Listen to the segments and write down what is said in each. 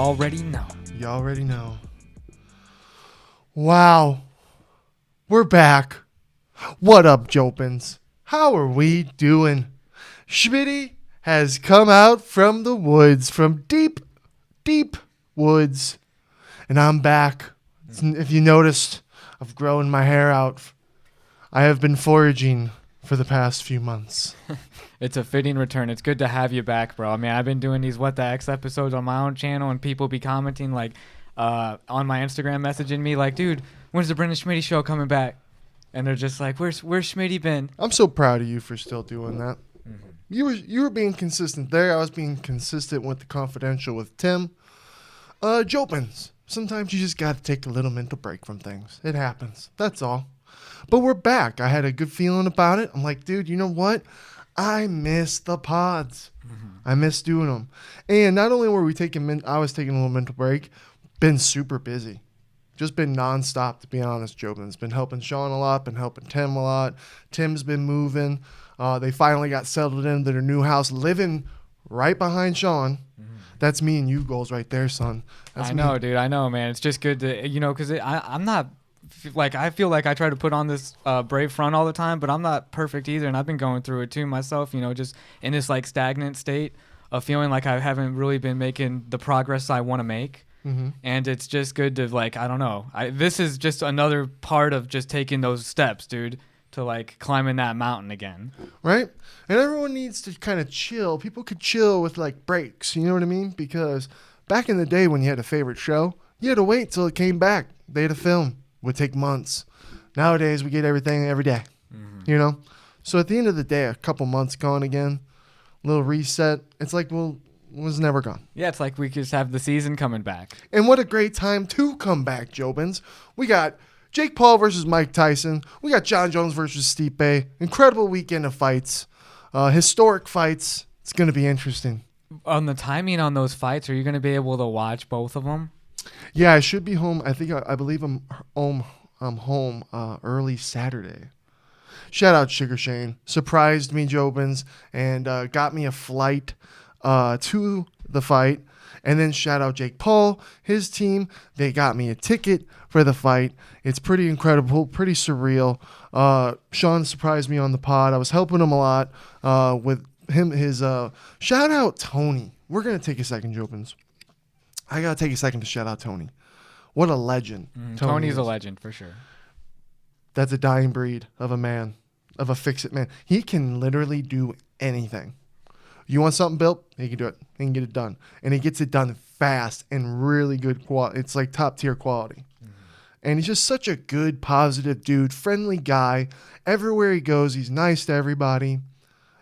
already know. You already know. Wow. We're back. What up, Jopins? How are we doing? Schmitty has come out from the woods, from deep, deep woods. And I'm back. If you noticed, I've grown my hair out. I have been foraging for the past few months. It's a fitting return. It's good to have you back, bro. I mean, I've been doing these What the X episodes on my own channel, and people be commenting like on my Instagram, messaging me like, dude, when's the Brendan Schmitty show coming back? And they're just like, where's Schmitty been? I'm so proud of you for still doing that. Mm-hmm. You were being consistent there. I was being consistent with the confidential with Tim. Jopins. Sometimes you just got to take a little mental break from things. It happens. That's all. But we're back. I had a good feeling about it. I'm like, dude, you know what? I miss the pods. Mm-hmm. I miss doing them. And not only were we I was taking a little mental break, been super busy. Just been nonstop, to be honest, Jobin's been helping Sean a lot, been helping Tim a lot. Tim's been moving. They finally got settled into their new house, living right behind Sean. Mm-hmm. That's me and you goals right there, son. That's I know, dude. I know, man. It's just good to, because I'm not, like, I feel like I try to put on this brave front all the time, but I'm not perfect either, and I've been going through it too myself, just in this, like, stagnant state of feeling like I haven't really been making the progress I want to make. Mm-hmm. And it's just good to, like, I don't know. This is just another part of just taking those steps, dude, to, like, climbing that mountain again. Right? And everyone needs to kind of chill. People could chill with, like, breaks. You know what I mean? Because back in the day when you had a favorite show, you had to wait till it came back. They had a film. It would take months. Nowadays, we get everything every day. Mm-hmm. So at the end of the day, a couple months gone again, a little reset. It's like, well, it was never gone. Yeah, it's like we could just have the season coming back. And what a great time to come back, Jobins. We got JakePaul versus Mike Tyson. We got JonJones versus Stipe. Incredible weekend of fights. Historic fights. It's going to be interesting. On the timing on those fights, are you going to be able to watch both of them? Yeah, I should be home. I believe I'm home early Saturday. Shout out Sugar Shane. Surprised me, Jobins, and got me a flight to the fight. And then shout out JakePaul, his team. They got me a ticket for the fight. It's pretty incredible, pretty surreal. Sean surprised me on the pod. I was helping him a lot with him. Shout out Tony. We're going to take a second, Jobins. I got to take a second to shout out Tony. What a legend. Tony's a legend for sure. That's a dying breed of a man, of a fix-it man. He can literally do anything. You want something built? He can do it. He can get it done. And he gets it done fast and really good quality. It's like top-tier quality. Mm-hmm. And he's just such a good, positive dude, friendly guy. Everywhere he goes, he's nice to everybody.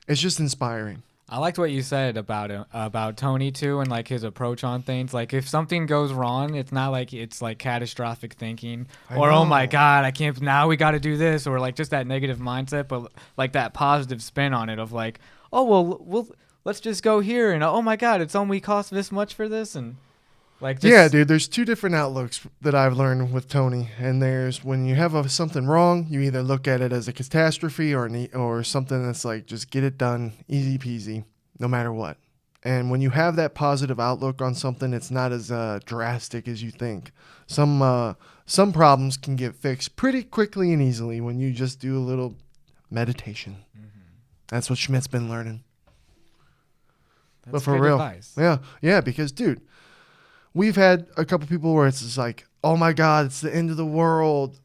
It's just inspiring. I liked what you said about Tony too, and like his approach on things. Like if something goes wrong, it's not like it's like catastrophic thinking or oh my god, I can't. Now we got to do this, or like just that negative mindset, but like that positive spin on it of like, oh well, let's just go here, and oh my god, it's only cost this much for this, and like just, yeah, dude. There's two different outlooks that I've learned with Tony, and there's when you have something wrong, you either look at it as a catastrophe or something that's like just get it done, easy peasy, no matter what. And when you have that positive outlook on something, it's not as drastic as you think. Some problems can get fixed pretty quickly and easily when you just do a little meditation. Mm-hmm. That's what Schmidt's been learning. That's but for good real, advice. yeah, because dude. We've had a couple people where it's just like, oh my God, it's the end of the world.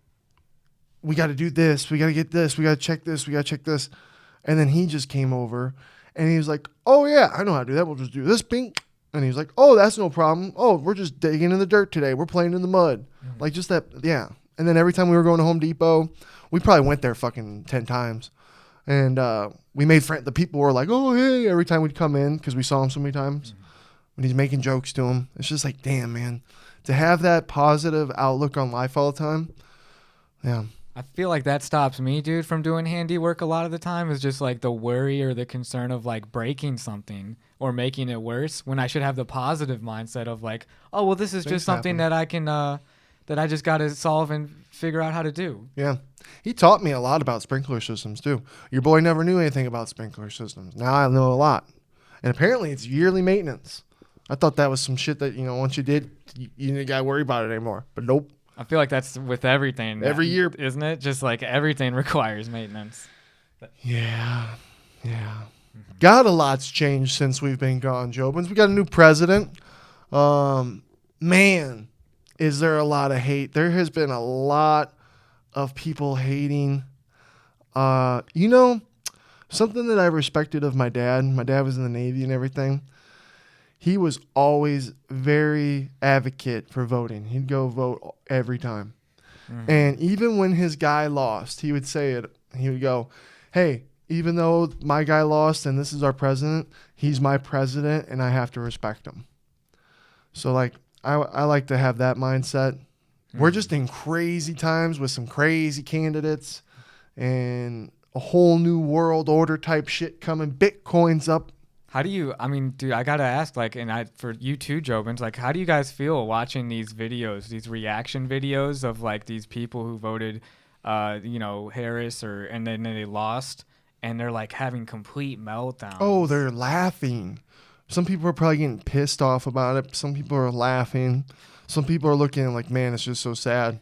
We got to do this. We got to get this. We got to check this. We got to check this. And then he just came over and he was like, oh yeah, I know how to do that. We'll just do this. Bing. And he was like, oh, that's no problem. Oh, we're just digging in the dirt today. We're playing in the mud. Mm-hmm. Like just that. Yeah. And then every time we were going to Home Depot, we probably went there fucking 10 times. And we made friends. The people were like, oh, hey, every time we'd come in because we saw him so many times. Mm-hmm. When he's making jokes to him, it's just like, damn, man, to have that positive outlook on life all the time. Yeah. I feel like that stops me, dude, from doing handiwork a lot of the time is just like the worry or the concern of like breaking something or making it worse when I should have the positive mindset of like, oh, well, this is just something that I can, that I just got to solve and figure out how to do. Yeah. He taught me a lot about sprinkler systems too. Your boy never knew anything about sprinkler systems. Now I know a lot. And apparently it's yearly maintenance. I thought that was some shit that, once you did, you didn't got to worry about it anymore. But nope. I feel like that's with everything. Every year. Isn't it? Just like everything requires maintenance. Yeah. God, a lot's changed since we've been gone, Jobins. We got a new president. Man, is there a lot of hate. There has been a lot of people hating. Something that I respected of my dad was in the Navy and everything. He was always very advocate for voting. He'd go vote every time. Mm-hmm. And even when his guy lost, he would say it. He would go, hey, even though my guy lost and this is our president, he's my president and I have to respect him. So, like, I like to have that mindset. Mm-hmm. We're just in crazy times with some crazy candidates and a whole new world order type shit coming. Bitcoin's up. How do you, dude, I got to ask, like, for you too, Jobins, like, how do you guys feel watching these videos, these reaction videos of, like, these people who voted, Harris and then they lost and they're, like, having complete meltdowns? Oh, they're laughing. Some people are probably getting pissed off about it. Some people are laughing. Some people are looking like, man, it's just so sad.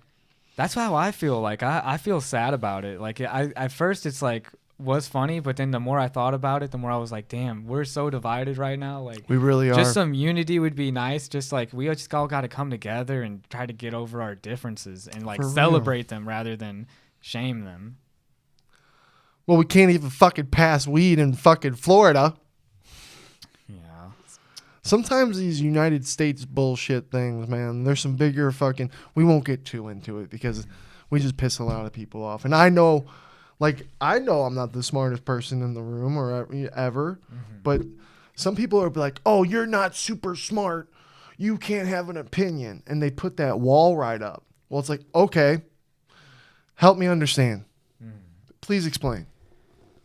That's how I feel. Like, I feel sad about it. Like, at first it's like, was funny, but then the more I thought about it, the more I was like, damn, we're so divided right now. Like, we really are. Just some unity would be nice. Just like, we just all got to come together and try to get over our differences and like celebrate them rather than shame them. Well, we can't even fucking pass weed in fucking Florida. Yeah. Sometimes these United States bullshit things, man, there's some bigger fucking, we won't get too into it because we just piss a lot of people off. And I know I'm not the smartest person in the room or ever, but some people are like, oh, you're not super smart. You can't have an opinion. And they put that wall right up. Well, it's like, okay, help me understand. Please explain.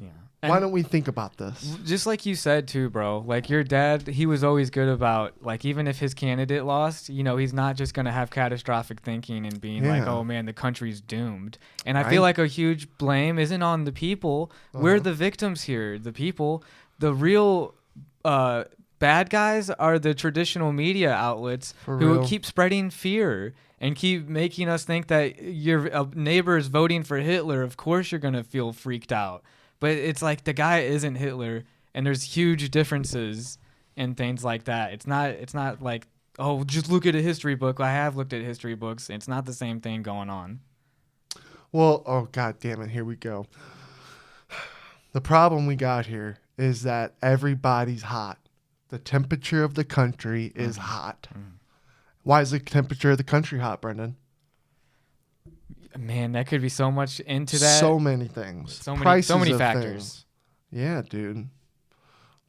Yeah. Why don't we think about this? Just like you said too, bro, like your dad, he was always good about, like, even if his candidate lost, he's not just going to have catastrophic thinking and being like, oh man, the country's doomed. And I feel like a huge blame isn't on the people. We're the victims here. The people, the real bad guys are the traditional media outlets who keep spreading fear and keep making us think that your neighbor is voting for Hitler. Of course you're going to feel freaked out. But it's like the guy isn't Hitler, and there's huge differences in things like that. It's not like, oh, just look at a history book. I have looked at history books. It's not the same thing going on. Well, oh, God damn it. Here we go. The problem we got here is that everybody's hot. The temperature of the country is hot. Why is the temperature of the country hot, Brendan? Man, that could be so much into that. So many things. So many factors. Things. Yeah, dude.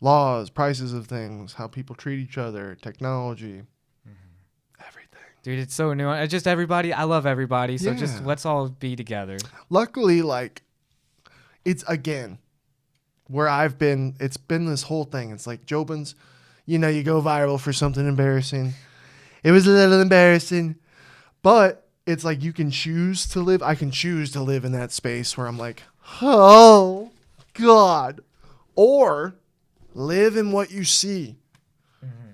Laws, prices of things, how people treat each other, technology, everything. Dude, it's so new. It's just everybody. I love everybody. So just let's all be together. Luckily, like, it's again where I've been. It's been this whole thing. It's like, Jobins, you go viral for something embarrassing. It was a little embarrassing, but it's like you can choose to live. I can choose to live in that space where I'm like, oh, God. Or live in what you see.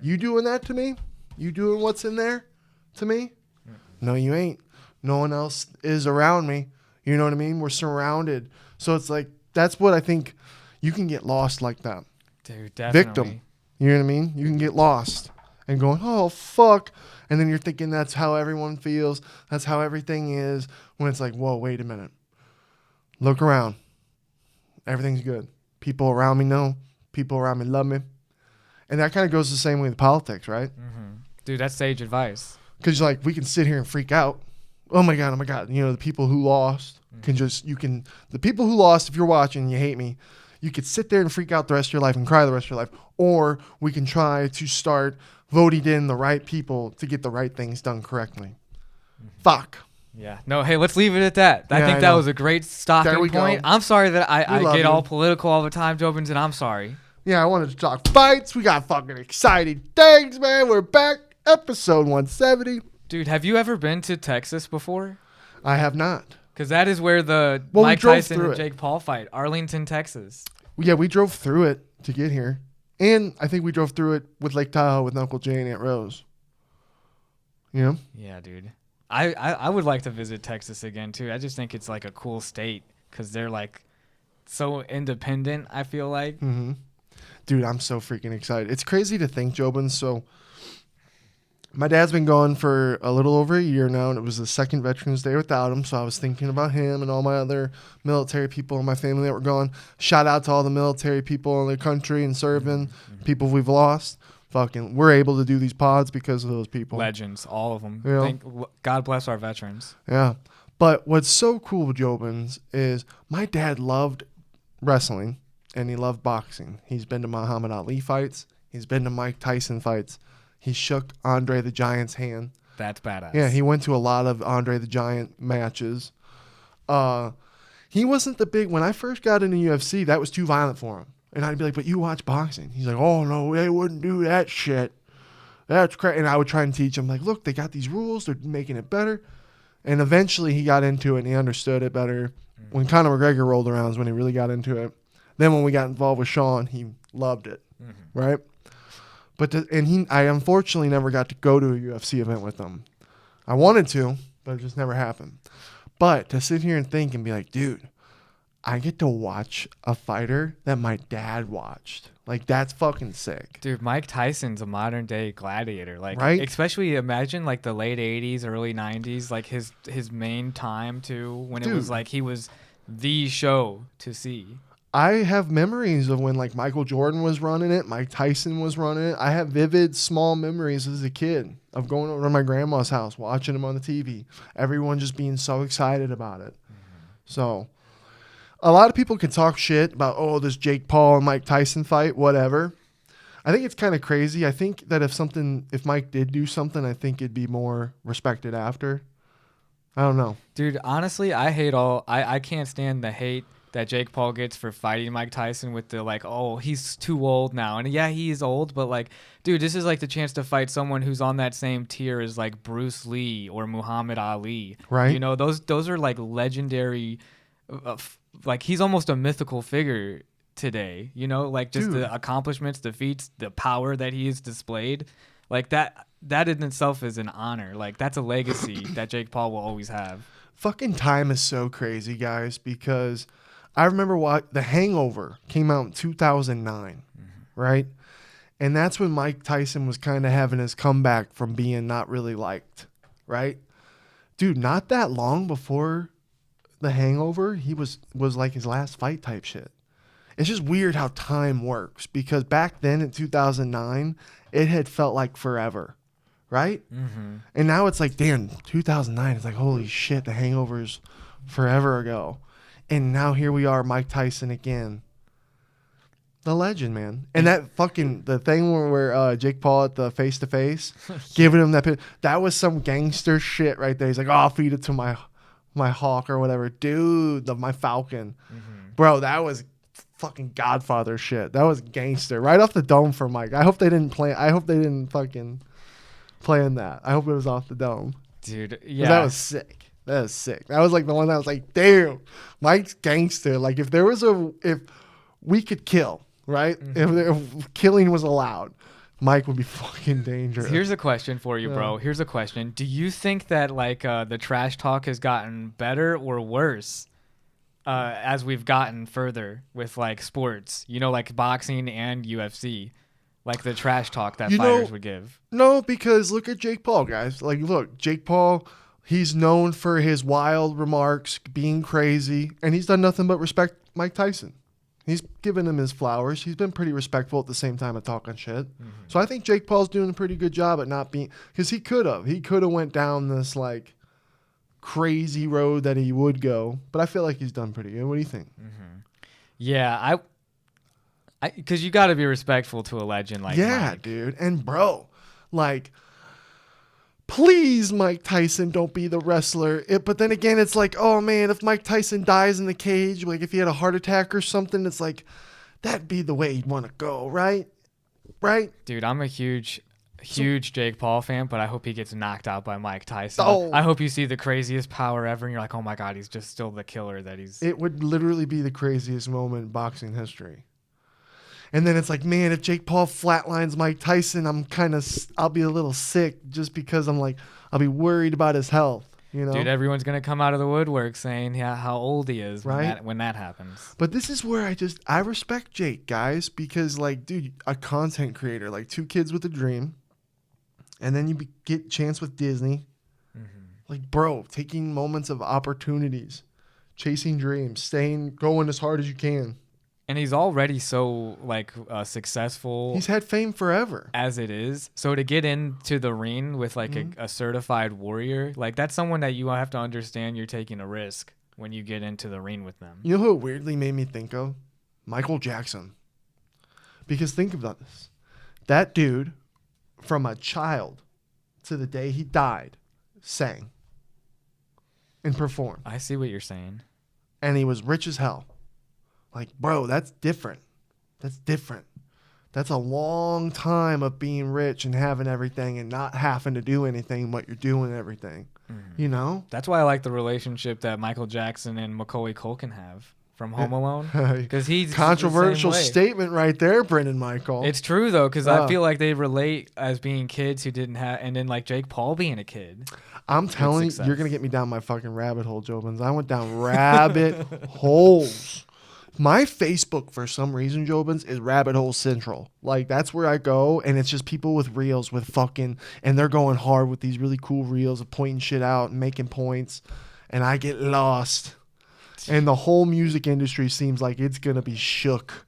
You doing that to me? You doing what's in there to me? No, you ain't. No one else is around me. You know what I mean? We're surrounded. So it's like, that's what I think. You can get lost like that. Dude, definitely. Victim. You know what I mean? You can get lost and going, oh, fuck. And then you're thinking that's how everyone feels. That's how everything is. When it's like, whoa, wait a minute. Look around. Everything's good. People around me know. People around me love me. And that kind of goes the same way with politics, right? Dude, that's sage advice. Because like, we can sit here and freak out. Oh my God. The people who lost the people who lost, if you're watching and you hate me, you could sit there and freak out the rest of your life and cry the rest of your life. Or we can try to start voting in the right people to get the right things done correctly. Fuck. Yeah. No, hey, let's leave it at that. I think that was a great stopping point. I'm sorry that I get all political all the time, Jobins, and I'm sorry. Yeah, I wanted to talk fights. We got fucking exciting things, man. We're back. Episode 170. Dude, have you ever been to Texas before? I have not. Because that is where the Mike Tyson and JakePaul fight. Arlington, Texas. Yeah, we drove through it to get here. And I think we drove through it with Lake Tahoe with Uncle Jay and Aunt Rose. You know? Yeah, dude. I would like to visit Texas again too. I just think it's like a cool state because they're like so independent. I feel like. Mm-hmm. Dude, I'm so freaking excited. It's crazy to think, Jobin. So, my dad's been gone for a little over a year now, and it was the second Veterans Day without him. So I was thinking about him and all my other military people in my family that were gone. Shout out to all the military people in the country and serving, people we've lost. Fucking, we're able to do these pods because of those people. Legends, all of them. You know? God bless our veterans. Yeah. But what's so cool, Jobins, is my dad loved wrestling and he loved boxing. He's been to Muhammad Ali fights. He's been to Mike Tyson fights. He shook Andre the Giant's hand. That's badass. Yeah, he went to a lot of Andre the Giant matches. He wasn't the big... When I first got into UFC, that was too violent for him. And I'd be like, but you watch boxing. He's like, oh, no, they wouldn't do that shit. That's crazy. And I would try and teach him, like, look, they got these rules. They're making it better. And eventually he got into it and he understood it better. Mm-hmm. When Conor McGregor rolled around is when he really got into it. Then when we got involved with Sean, he loved it. Mm-hmm. Right? But I unfortunately never got to go to a UFC event with him. I wanted to, but it just never happened. But to sit here and think and be like, dude, I get to watch a fighter that my dad watched. Like, that's fucking sick. Dude, Mike Tyson's a modern day gladiator. Like, right? Especially imagine like the late 80s, early 90s, like his main time too, when it was like he was the show to see. I have memories of when like Michael Jordan was running it, Mike Tyson was running it. I have vivid small memories as a kid of going over to my grandma's house, watching him on the TV. Everyone just being so excited about it. Mm-hmm. So a lot of people can talk shit about, oh, this Jake Paul and Mike Tyson fight, whatever. I think it's kind of crazy. I think that if Mike did do something, I think it'd be more respected after. I don't know. Dude, honestly, I can't stand the hate that Jake Paul gets for fighting Mike Tyson with the like, oh, he's too old now. And yeah, he is old, but like, dude, this is like the chance to fight someone who's on that same tier as like Bruce Lee or Muhammad Ali. Right. You know, those are like legendary, like he's almost a mythical figure today, you know, like just dude. The accomplishments, defeats, the power that he has displayed. Like that in itself is an honor. Like that's a legacy that Jake Paul will always have. Fucking time is so crazy, guys, because I remember The Hangover came out in 2009, right? And that's when Mike Tyson was kind of having his comeback from being not really liked, right? Dude, not that long before The Hangover, he was like his last fight type shit. It's just weird how time works because back then in 2009, it had felt like forever, right? Mm-hmm. And now it's like, damn, 2009, it's like, holy shit, The Hangover's forever ago. And now here we are, Mike Tyson again. The legend, man. And that fucking, the thing where Jake Paul at the face-to-face, giving him that was some gangster shit right there. He's like, oh, I'll feed it to my hawk or whatever. Dude, my falcon. Mm-hmm. Bro, that was fucking Godfather shit. That was gangster. Right off the dome for Mike. I hope they didn't fucking plan that. I hope it was off the dome. Dude, yeah. That was sick. That was sick. That was like the one that was like, damn, Mike's gangster. Like if we could kill, right? Mm-hmm. If killing was allowed, Mike would be fucking dangerous. Here's a question for you, bro. Here's a question. Do you think that like the trash talk has gotten better or worse as we've gotten further with like sports, you know, like boxing and UFC? Like the trash talk that fighters would give. No, because look at Jake Paul, guys. Like, look, Jake Paul, he's known for his wild remarks, being crazy, and he's done nothing but respect Mike Tyson. He's given him his flowers. He's been pretty respectful at the same time of talking shit. Mm-hmm. So I think Jake Paul's doing a pretty good job at not being, because he could have went down this like crazy road that he would go, but I feel like he's done pretty good. What do you think? Mm-hmm. Yeah, because you got to be respectful to a legend like Mike. Dude. And bro, like, please, Mike Tyson, don't be the wrestler. But then again, it's like, oh man, if Mike Tyson dies in the cage, like if he had a heart attack or something, it's like, that'd be the way he'd want to go, right? Right? Dude, I'm a huge Jake Paul fan, but I hope he gets knocked out by Mike Tyson. Oh. I hope you see the craziest power ever, and you're like, oh my God, he's just still the killer that he's. It would literally be the craziest moment in boxing history. And then it's like, man, if Jake Paul flatlines Mike Tyson, I'll be a little sick just because I'll be worried about his health. You know? Dude, everyone's going to come out of the woodwork saying how old he is right? when that happens. But this is where I respect Jake, guys, because, like, dude, a content creator, like 2 kids with a dream, and then you get chance with Disney. Mm-hmm. Like, bro, taking moments of opportunities, chasing dreams, going as hard as you can. And he's already so, like, successful. He's had fame forever. As it is. So to get into the ring with, like, a certified warrior, like, that's someone that you have to understand you're taking a risk when you get into the ring with them. You know who it weirdly made me think of? Michael Jackson. Because think about this. That dude, from a child to the day he died, sang and performed. I see what you're saying. And he was rich as hell. Like, bro, that's different. That's different. That's a long time of being rich and having everything and not having to do anything, but you're doing everything. You know? That's why I like the relationship that Michael Jackson and Macaulay Culkin have from Home Alone. Because he's controversial statement right there, Brendan Michael. It's true, though, because I feel like they relate as being kids who didn't have, and then, like, Jake Paul being a kid. I'm telling you, you're going to get me down my fucking rabbit hole, Jobins. I went down rabbit holes. My Facebook, for some reason, Jobins, is Rabbit Hole Central. Like, that's where I go, and it's just people with reels with fucking, and they're going hard with these really cool reels of pointing shit out and making points, and I get lost. And the whole music industry seems like it's going to be shook.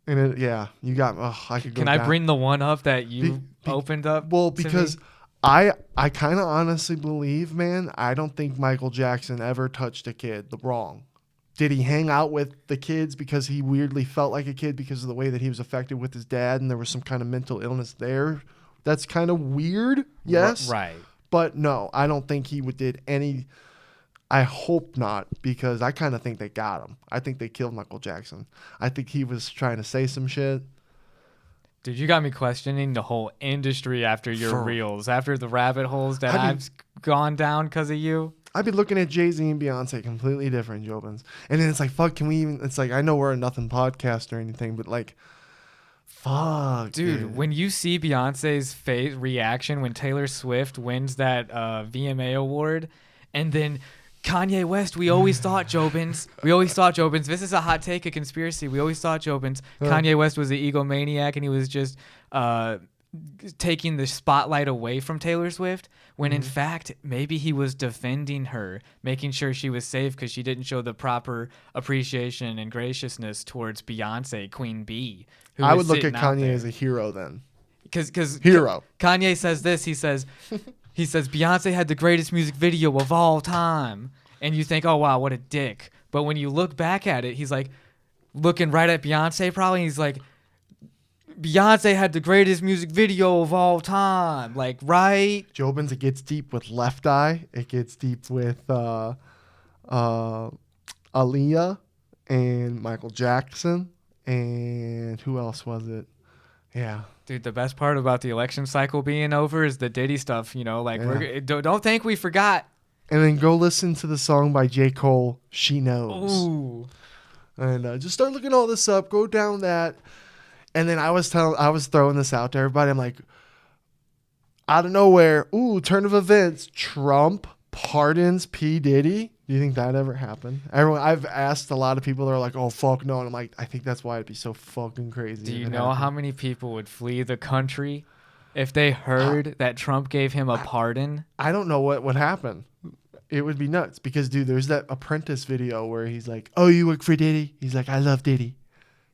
And you got, I could go Can I bring the one up that you opened up? Well, because I kind of honestly believe, man, I don't think Michael Jackson ever touched a kid wrong. Did he hang out with the kids because he weirdly felt like a kid because of the way that he was affected with his dad and there was some kind of mental illness there? That's kind of weird, yes. Right. But no, I don't think he did any. I hope not, because I kind of think they got him. I think they killed Michael Jackson. I think he was trying to say some shit. Dude, you got me questioning the whole industry after your reels, after the rabbit holes that I've gone down because of you. I'd be looking at Jay-Z and Beyonce completely different, Jobins. And then it's like, fuck, can we even... It's like, I know we're a nothing podcast or anything, but like, fuck, dude. When you see Beyonce's face reaction when Taylor Swift wins that VMA award, and then Kanye West, we always thought, Jobins. This is a hot take, a conspiracy. We always thought, Jobins, Kanye West was an egomaniac and he was just taking the spotlight away from Taylor Swift, when in fact, maybe he was defending her, making sure she was safe because she didn't show the proper appreciation and graciousness towards Beyonce, Queen Bee. I would look at Kanye as a hero then. Because hero. Kanye says this, he says, Beyonce had the greatest music video of all time. And you think, oh, wow, what a dick. But when you look back at it, he's like looking right at Beyonce probably. And he's like, Beyonce had the greatest music video of all time. Like, right? Jobins, it gets deep with Left Eye. It gets deep with Aaliyah and Michael Jackson. And who else was it? Yeah. Dude, the best part about the election cycle being over is the Diddy stuff, you know? Like, don't think we forgot. And then go listen to the song by J. Cole, She Knows. Ooh. And just start looking all this up. Go down that. And then I was throwing this out to everybody. I'm like, out of nowhere, turn of events, Trump pardons P. Diddy. Do you think that ever happened? I've asked a lot of people. They're like, oh, fuck no. And I'm like, I think that's why it'd be so fucking crazy. Do you know how many people would flee the country if they heard that Trump gave him a pardon? I don't know what would happen. It would be nuts because, dude, there's that Apprentice video where he's like, oh, you work for Diddy? He's like, I love Diddy.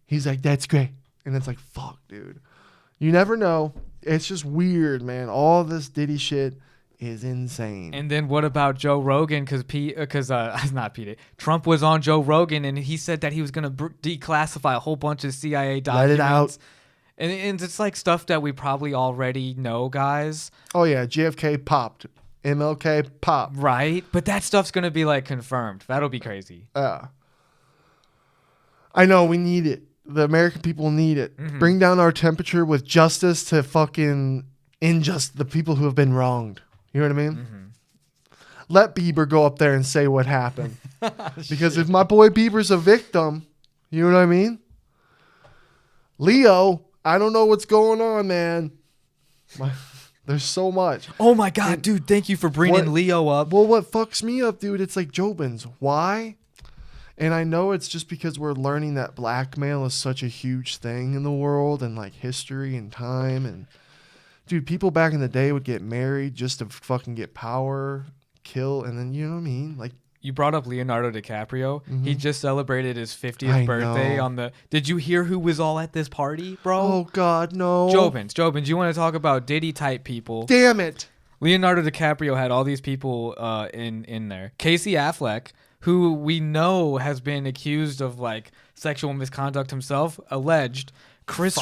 He's like, that's great. And it's like, fuck, dude. You never know. It's just weird, man. All this Diddy shit is insane. And then what about Joe Rogan? Because not Pete. Trump was on Joe Rogan and he said that he was going to declassify a whole bunch of CIA documents. Let it out. And it's like stuff that we probably already know, guys. Oh, yeah. JFK popped. MLK popped. Right? But that stuff's going to be like confirmed. That'll be crazy. I know. We need it. The American people need it. Mm-hmm. Bring down our temperature with justice to fucking the people who have been wronged. You know what I mean? Mm-hmm. Let Bieber go up there and say what happened. Because if my boy Bieber's a victim, you know what I mean? Leo, I don't know what's going on, man. There's so much. Oh my God, dude! Thank you for bringing Leo up. Well, what fucks me up, dude? It's like Jobins. Why? And I know it's just because we're learning that blackmail is such a huge thing in the world and like history and time. And dude, people back in the day would get married just to fucking get power, kill, and then you know what I mean? Like you brought up Leonardo DiCaprio. Mm-hmm. He just celebrated his 50th birthday on the. Did you hear who was all at this party, bro? Oh God, no. Jobins, you want to talk about Diddy type people? Damn it. Leonardo DiCaprio had all these people in there. Casey Affleck, who we know has been accused of like sexual misconduct himself, alleged. Chris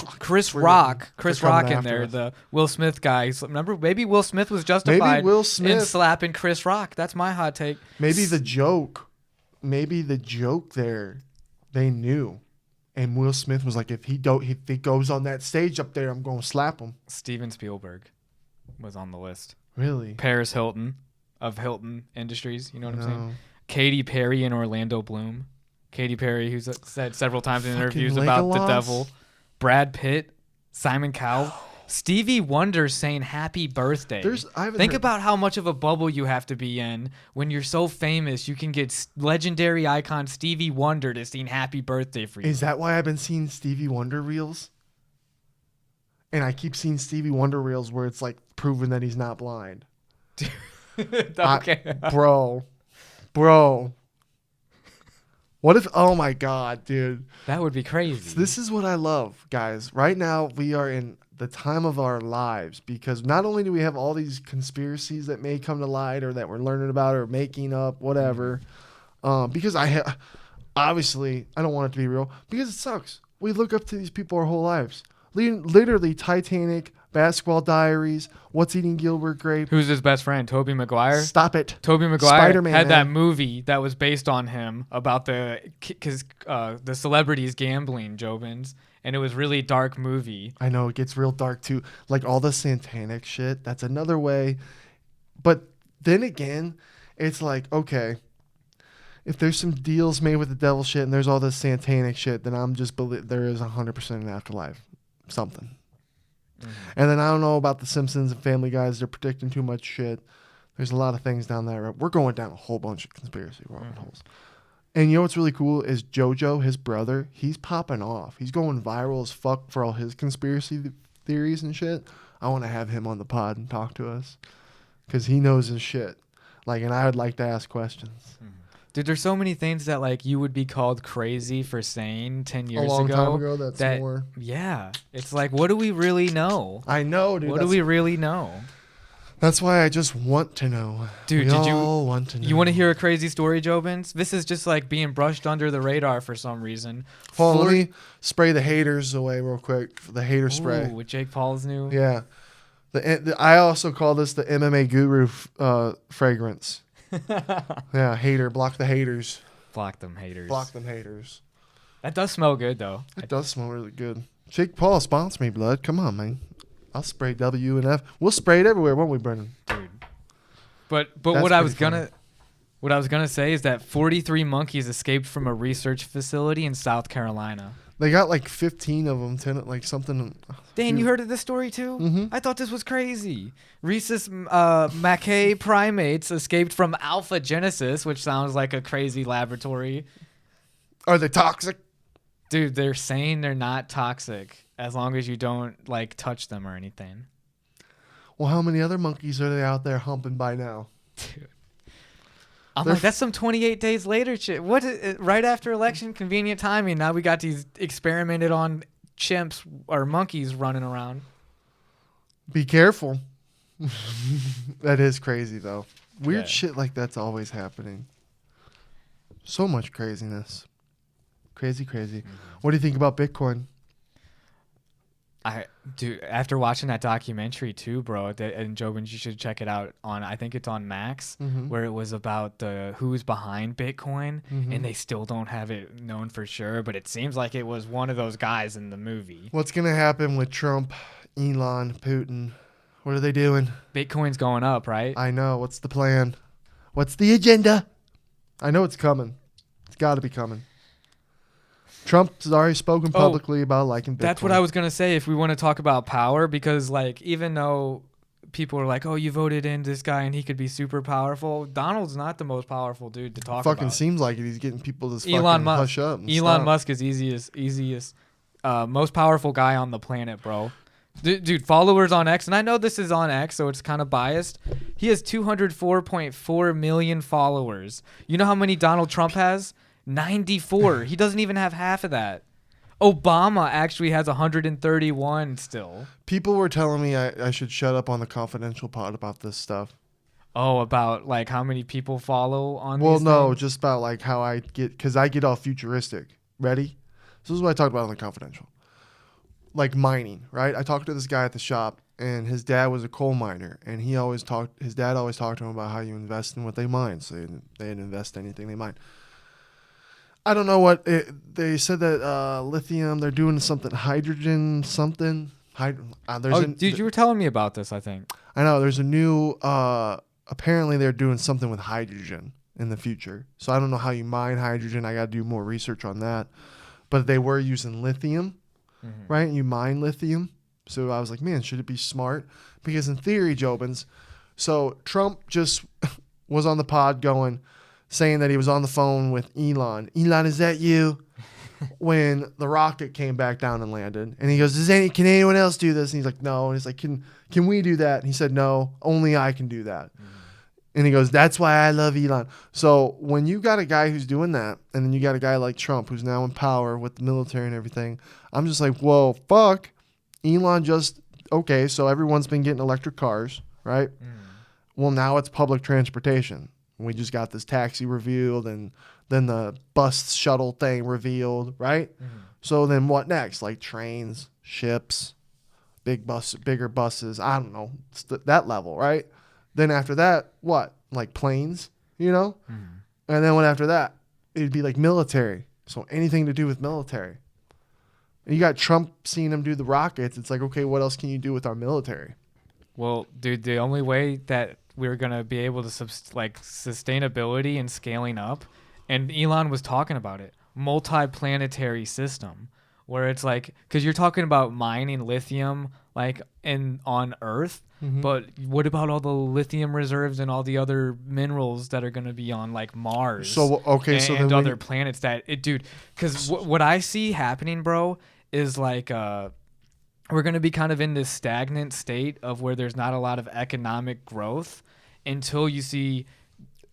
Rock in there, the Will Smith guy. Remember, maybe Will Smith was justified in slapping Chris Rock. That's my hot take. Maybe the joke there, they knew. And Will Smith was like, if he goes on that stage up there, I'm going to slap him. Steven Spielberg was on the list. Really? Paris Hilton of Hilton Industries. You know what I'm saying? Katy Perry and Orlando Bloom. Katy Perry, who's said several times in interviews about the devil. Brad Pitt, Simon Cowell, Stevie Wonder saying happy birthday. Think about how much of a bubble you have to be in when you're so famous. You can get legendary icon Stevie Wonder to sing happy birthday for you. Is that why I've been seeing Stevie Wonder reels? And I keep seeing Stevie Wonder reels where it's like proving that he's not blind. Okay. Bro. What if, oh my God, dude. That would be crazy. This is what I love, guys. Right now, we are in the time of our lives because not only do we have all these conspiracies that may come to light or that we're learning about or making up, whatever, because obviously, I don't want it to be real because it sucks. We look up to these people our whole lives. Literally, Titanic, Basketball Diaries, What's Eating Gilbert Grape. Who's his best friend? Tobey Maguire? Stop it. Tobey Maguire Spider-Man, had that movie that was based on him about the celebrities gambling, Jobins, and it was really dark movie. I know, it gets real dark too. Like all the satanic shit, that's another way. But then again, it's like, okay, if there's some deals made with the devil shit and there's all this satanic shit, then I'm just there is 100% an afterlife. Something. Mm-hmm. And then I don't know about the Simpsons and Family Guys. They're predicting too much shit. There's a lot of things down there. We're going down a whole bunch of conspiracy rabbit holes. And you know what's really cool is JoJo, his brother, he's popping off. He's going viral as fuck for all his conspiracy theories and shit. I want to have him on the pod and talk to us because he knows his shit. Like, and I would like to ask questions. Mm-hmm. Dude, there's so many things that like you would be called crazy for saying 10 years ago. A long time ago, that's more. Yeah. It's like, what do we really know? I know, dude. What do we really know? That's why I just want to know. Dude, we all want to know. You want to hear a crazy story, Jobins? This is just like being brushed under the radar for some reason. Hold on, let me spray the haters away real quick. The hater spray. With JakePaul's new. Yeah. I also call this the MMA Guru fragrance. Yeah, hater. Block the haters. Block them haters. Block them haters. That does smell good, though. It does smell really good. JakePaul, sponsor me, blood. Come on, man. I'll spray W and F. We'll spray it everywhere, won't we, Brennan? Dude. But what I was gonna say is that 43 monkeys escaped from a research facility in South Carolina. They got like 15 of them, like something. Dan, you heard of this story too? Mm-hmm. I thought this was crazy. Rhesus macaque primates escaped from Alpha Genesis, which sounds like a crazy laboratory. Are they toxic? Dude, they're saying they're not toxic as long as you don't like touch them or anything. Well, how many other monkeys are they out there humping by now? Dude. I'm like, that's some 28 days later shit. What? Right after election, convenient timing. Now we got these experimented on chimps or monkeys running around. Be careful. That is crazy, though. Weird shit like that's always happening. So much craziness. Crazy. Mm-hmm. What do you think about Bitcoin? Dude, after watching that documentary too, bro, and Jobin, you should check it out on, I think it's on Max, where it was about who's behind Bitcoin, and they still don't have it known for sure, but it seems like it was one of those guys in the movie. What's going to happen with Trump, Elon, Putin? What are they doing? Bitcoin's going up, right? I know. What's the plan? What's the agenda? I know it's coming. It's got to be coming. Trump's already spoken publicly about liking Bitcoin. That's what I was going to say if we want to talk about power, because like even though people are like, oh, you voted in this guy and he could be super powerful, Donald's not the most powerful dude to talk about. Fucking seems like it. He's getting people to Elon fucking hush up. And Elon stop. Musk is easiest, most powerful guy on the planet, bro. Dude, followers on X, and I know this is on X, so it's kind of biased. He has 204.4 million followers. You know how many Donald Trump has? 94. He doesn't even have half of that. Obama actually has 131 still. People were telling me I should shut up on the confidential pod about this stuff. Oh, about like how many people follow on Well, these no, things? just about like how I get, because I get all futuristic. Ready? So this is what I talked about on the confidential. Like mining, right? I talked to this guy at the shop, and his dad was a coal miner, and his dad always talked to him about how you invest in what they mine, so they didn't invest in anything they mine. I don't know what they said that lithium, they're doing something, hydrogen something. Dude, you were telling me about this, I think. I know there's a new apparently they're doing something with hydrogen in the future. So I don't know how you mine hydrogen. I got to do more research on that. But they were using lithium, right? And you mine lithium. So I was like, man, should it be smart? Because in theory, Jobins, so Trump just was on the pod saying that he was on the phone with Elon. Elon, is that you? When the rocket came back down and landed. And he goes, can anyone else do this? And he's like, no. And he's like, can we do that? And he said, no, only I can do that. And he goes, that's why I love Elon. So when you got a guy who's doing that, and then you got a guy like Trump who's now in power with the military and everything, I'm just like, whoa, fuck. Elon okay, so everyone's been getting electric cars, right? Well, now it's public transportation. We just got this taxi revealed, and then the bus shuttle thing revealed, right? So then what next? Like trains, ships, bigger buses. I don't know. It's that level, right? Then after that, what? Like planes, you know? And then what after that? It'd be like military. So anything to do with military. And you got Trump seeing him do the rockets. It's like, okay, what else can you do with our military? Well, dude, the only way that we're going to be able to sustainability and scaling up, and Elon was talking about it, multi-planetary system, where it's like, because you're talking about mining lithium like on Earth, but what about all the lithium reserves and all the other minerals that are going to be on like Mars? So okay, and other planets dude, because what I see happening, bro, is like we're going to be kind of in this stagnant state of where there's not a lot of economic growth until you see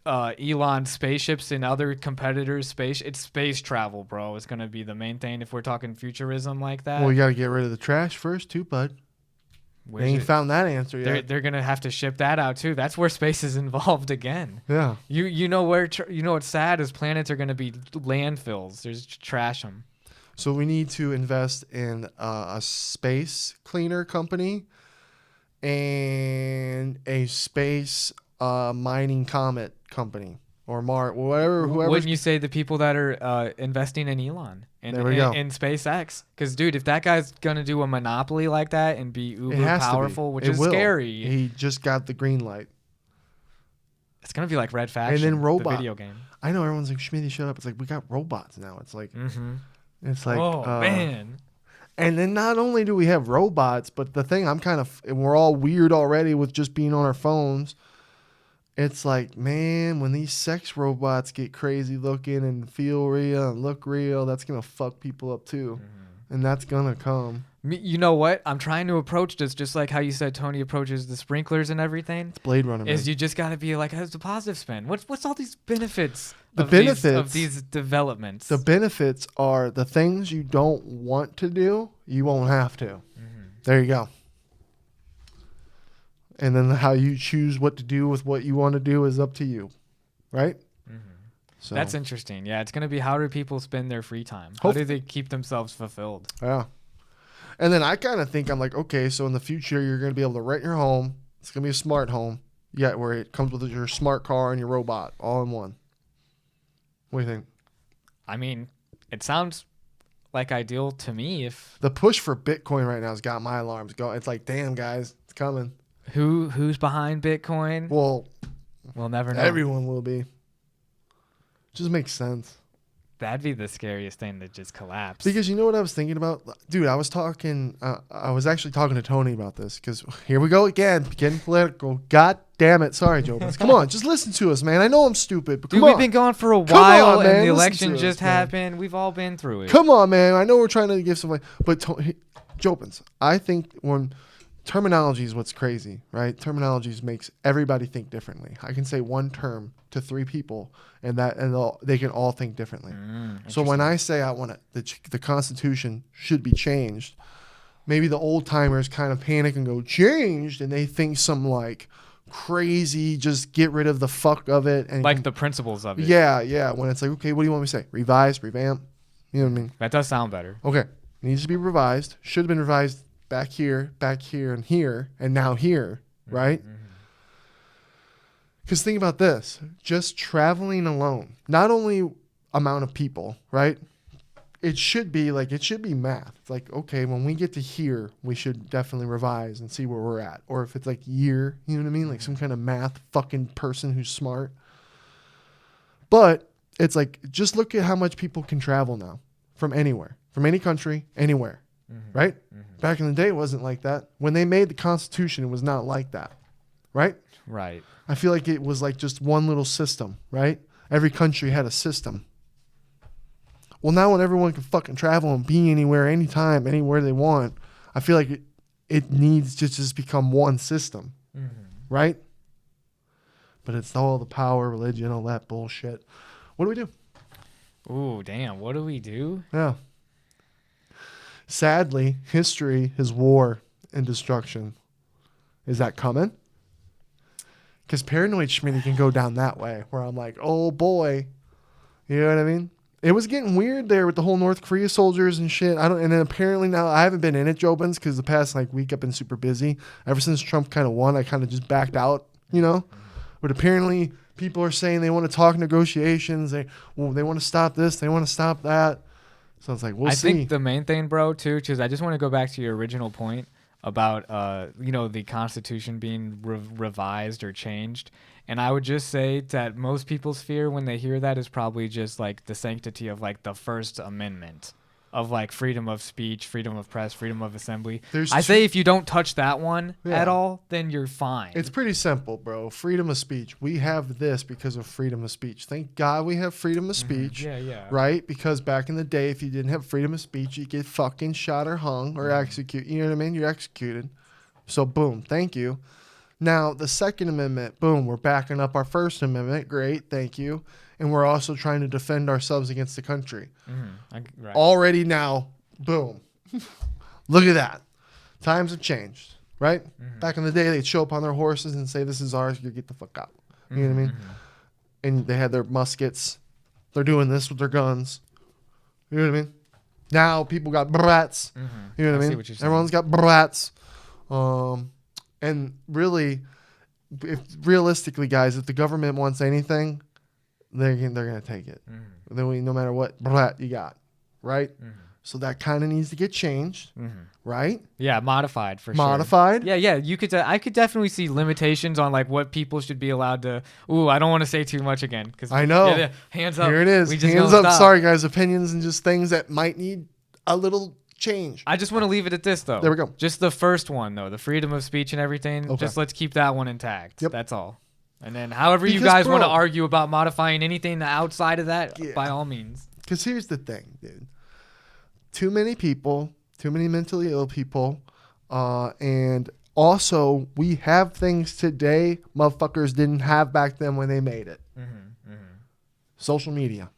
Elon spaceships and other competitors' space travel, bro. It's going to be the main thing if we're talking futurism like that. Well, you got to get rid of the trash first too, bud. They ain't found that answer yet. They're going to have to ship that out too. That's where space is involved again. Yeah. You know what's sad is planets are going to be landfills. There's trash them. So we need to invest in a space cleaner company and a space mining comet company or whoever. Wouldn't you say the people that are investing in Elon and in SpaceX? Because, dude, if that guy's going to do a monopoly like that and be uber powerful, which is scary. He just got the green light. It's going to be like Red Faction, and then robot. the video game. I know everyone's like, Schmitty, shut up. It's like, we got robots now. It's like, it's like, oh, man. And then not only do we have robots, but the thing and we're all weird already with just being on our phones. It's like, man, when these sex robots get crazy looking and feel real and look real, that's going to fuck people up too. And that's going to come. You know what? I'm trying to approach this just like how you said Tony approaches the sprinklers and everything. It's Blade Runner, man. You just got to be like, it's a positive spin. What's all these benefits of these developments? The benefits are the things you don't want to do, you won't have to. There you go. And then how you choose what to do with what you want to do is up to you, right? So that's interesting. Yeah, it's going to be how do people spend their free time? How do they keep themselves fulfilled? Yeah. And then I kind of think, I'm like, okay, so in the future, you're going to be able to rent your home. It's going to be a smart home. Yeah, where it comes with your smart car and your robot all in one. What do you think? I mean, it sounds like ideal to me. If the push for Bitcoin right now has got my alarms going. It's like, damn, guys, it's coming. Who's behind Bitcoin? Well, we'll never know. Everyone will be. Just makes sense. That'd be the scariest thing to just collapse. Because you know what I was thinking about? Dude, I was actually talking to Tony about this because here we go again, getting political. God damn it. Sorry, Joe. Come on, just listen to us, man. I know I'm stupid, but come on. We've been going for a while, on, and the listen election to just us, man. happened. We've all been through it. Come on, man. I know we're trying to give some, but Jopens, I think when terminology is what's crazy, right? Terminology makes everybody think differently. I can say one term to 3 people, and they can all think differently. So when I say I want the Constitution should be changed, maybe the old timers kind of panic and go changed, and they think some like crazy, just get rid of the fuck of it, and like the principles of it. Yeah. When it's like, okay, what do you want me to say? Revise, revamp. You know what I mean? That does sound better. Okay, it needs to be revised. Should have been revised back here, and here, and now here, right? Because think about this. Just traveling alone, not only amount of people, right? It should be math. It's like, okay, when we get to here, we should definitely revise and see where we're at. Or if it's like year, you know what I mean? Like some kind of math fucking person who's smart. But it's like, just look at how much people can travel now from anywhere, from any country, anywhere, right? Back in the day, it wasn't like that. When they made the Constitution, it was not like that, right? Right. I feel like it was like just one little system, right? Every country had a system. Well, now when everyone can fucking travel and be anywhere, anytime, anywhere they want, I feel like it needs to just become one system, right? But it's all the power, religion, all that bullshit. What do we do? Ooh, damn. What do we do? Yeah. Sadly, history is war and destruction. Is that coming? Because paranoid Schmitty can go down that way, where I'm like, oh boy, you know what I mean? It was getting weird there with the whole North Korea soldiers and shit. And then apparently now I haven't been in it, Jobins, because the past week I've been super busy. Ever since Trump kind of won, I kind of just backed out, you know. But apparently people are saying they want to talk negotiations. They want to stop this, they want to stop that. So it's like we'll see. I think the main thing, bro, too, because I just want to go back to your original point about the Constitution being revised or changed, and I would just say that most people's fear when they hear that is probably just like the sanctity of like the First Amendment of like freedom of speech, freedom of press, freedom of assembly. I say if you don't touch that one at all, then you're fine. It's pretty simple, bro. Freedom of speech. We have this because of freedom of speech. Thank God we have freedom of speech. Yeah. Right? Because back in the day, if you didn't have freedom of speech, you get fucking shot or hung or executed. You know what I mean? You're executed. So, boom. Thank you. Now, the Second Amendment, boom. We're backing up our First Amendment. Great. Thank you. And we're also trying to defend ourselves against the country. Right. Already now, boom. Look at that. Times have changed, right? Back in the day, they'd show up on their horses and say, this is ours, you get the fuck out. You know what I mean? And they had their muskets. They're doing this with their guns. You know what I mean? Now people got brats. You know what I mean? Everyone's got brats. And really, realistically, guys, if the government wants anything, they're gonna take it. Then no matter what brat you got, right? So that kind of needs to get changed, right? Yeah, modified for sure. Modified. Yeah. You could. I could definitely see limitations on like what people should be allowed to. Ooh, I don't want to say too much again because I know. Yeah, hands up. Here it is. We just hands up. Stop. Sorry, guys. Opinions and just things that might need a little change. I just want to leave it at this though. There we go. Just the first one though, the freedom of speech and everything. Okay. Just let's keep that one intact. Yep. That's all. And then however you Because, guys want to bro, argue about modifying anything outside of that, by all means. Because here's the thing, dude. Too many people, too many mentally ill people, and also we have things today motherfuckers didn't have back then when they made it. Social media.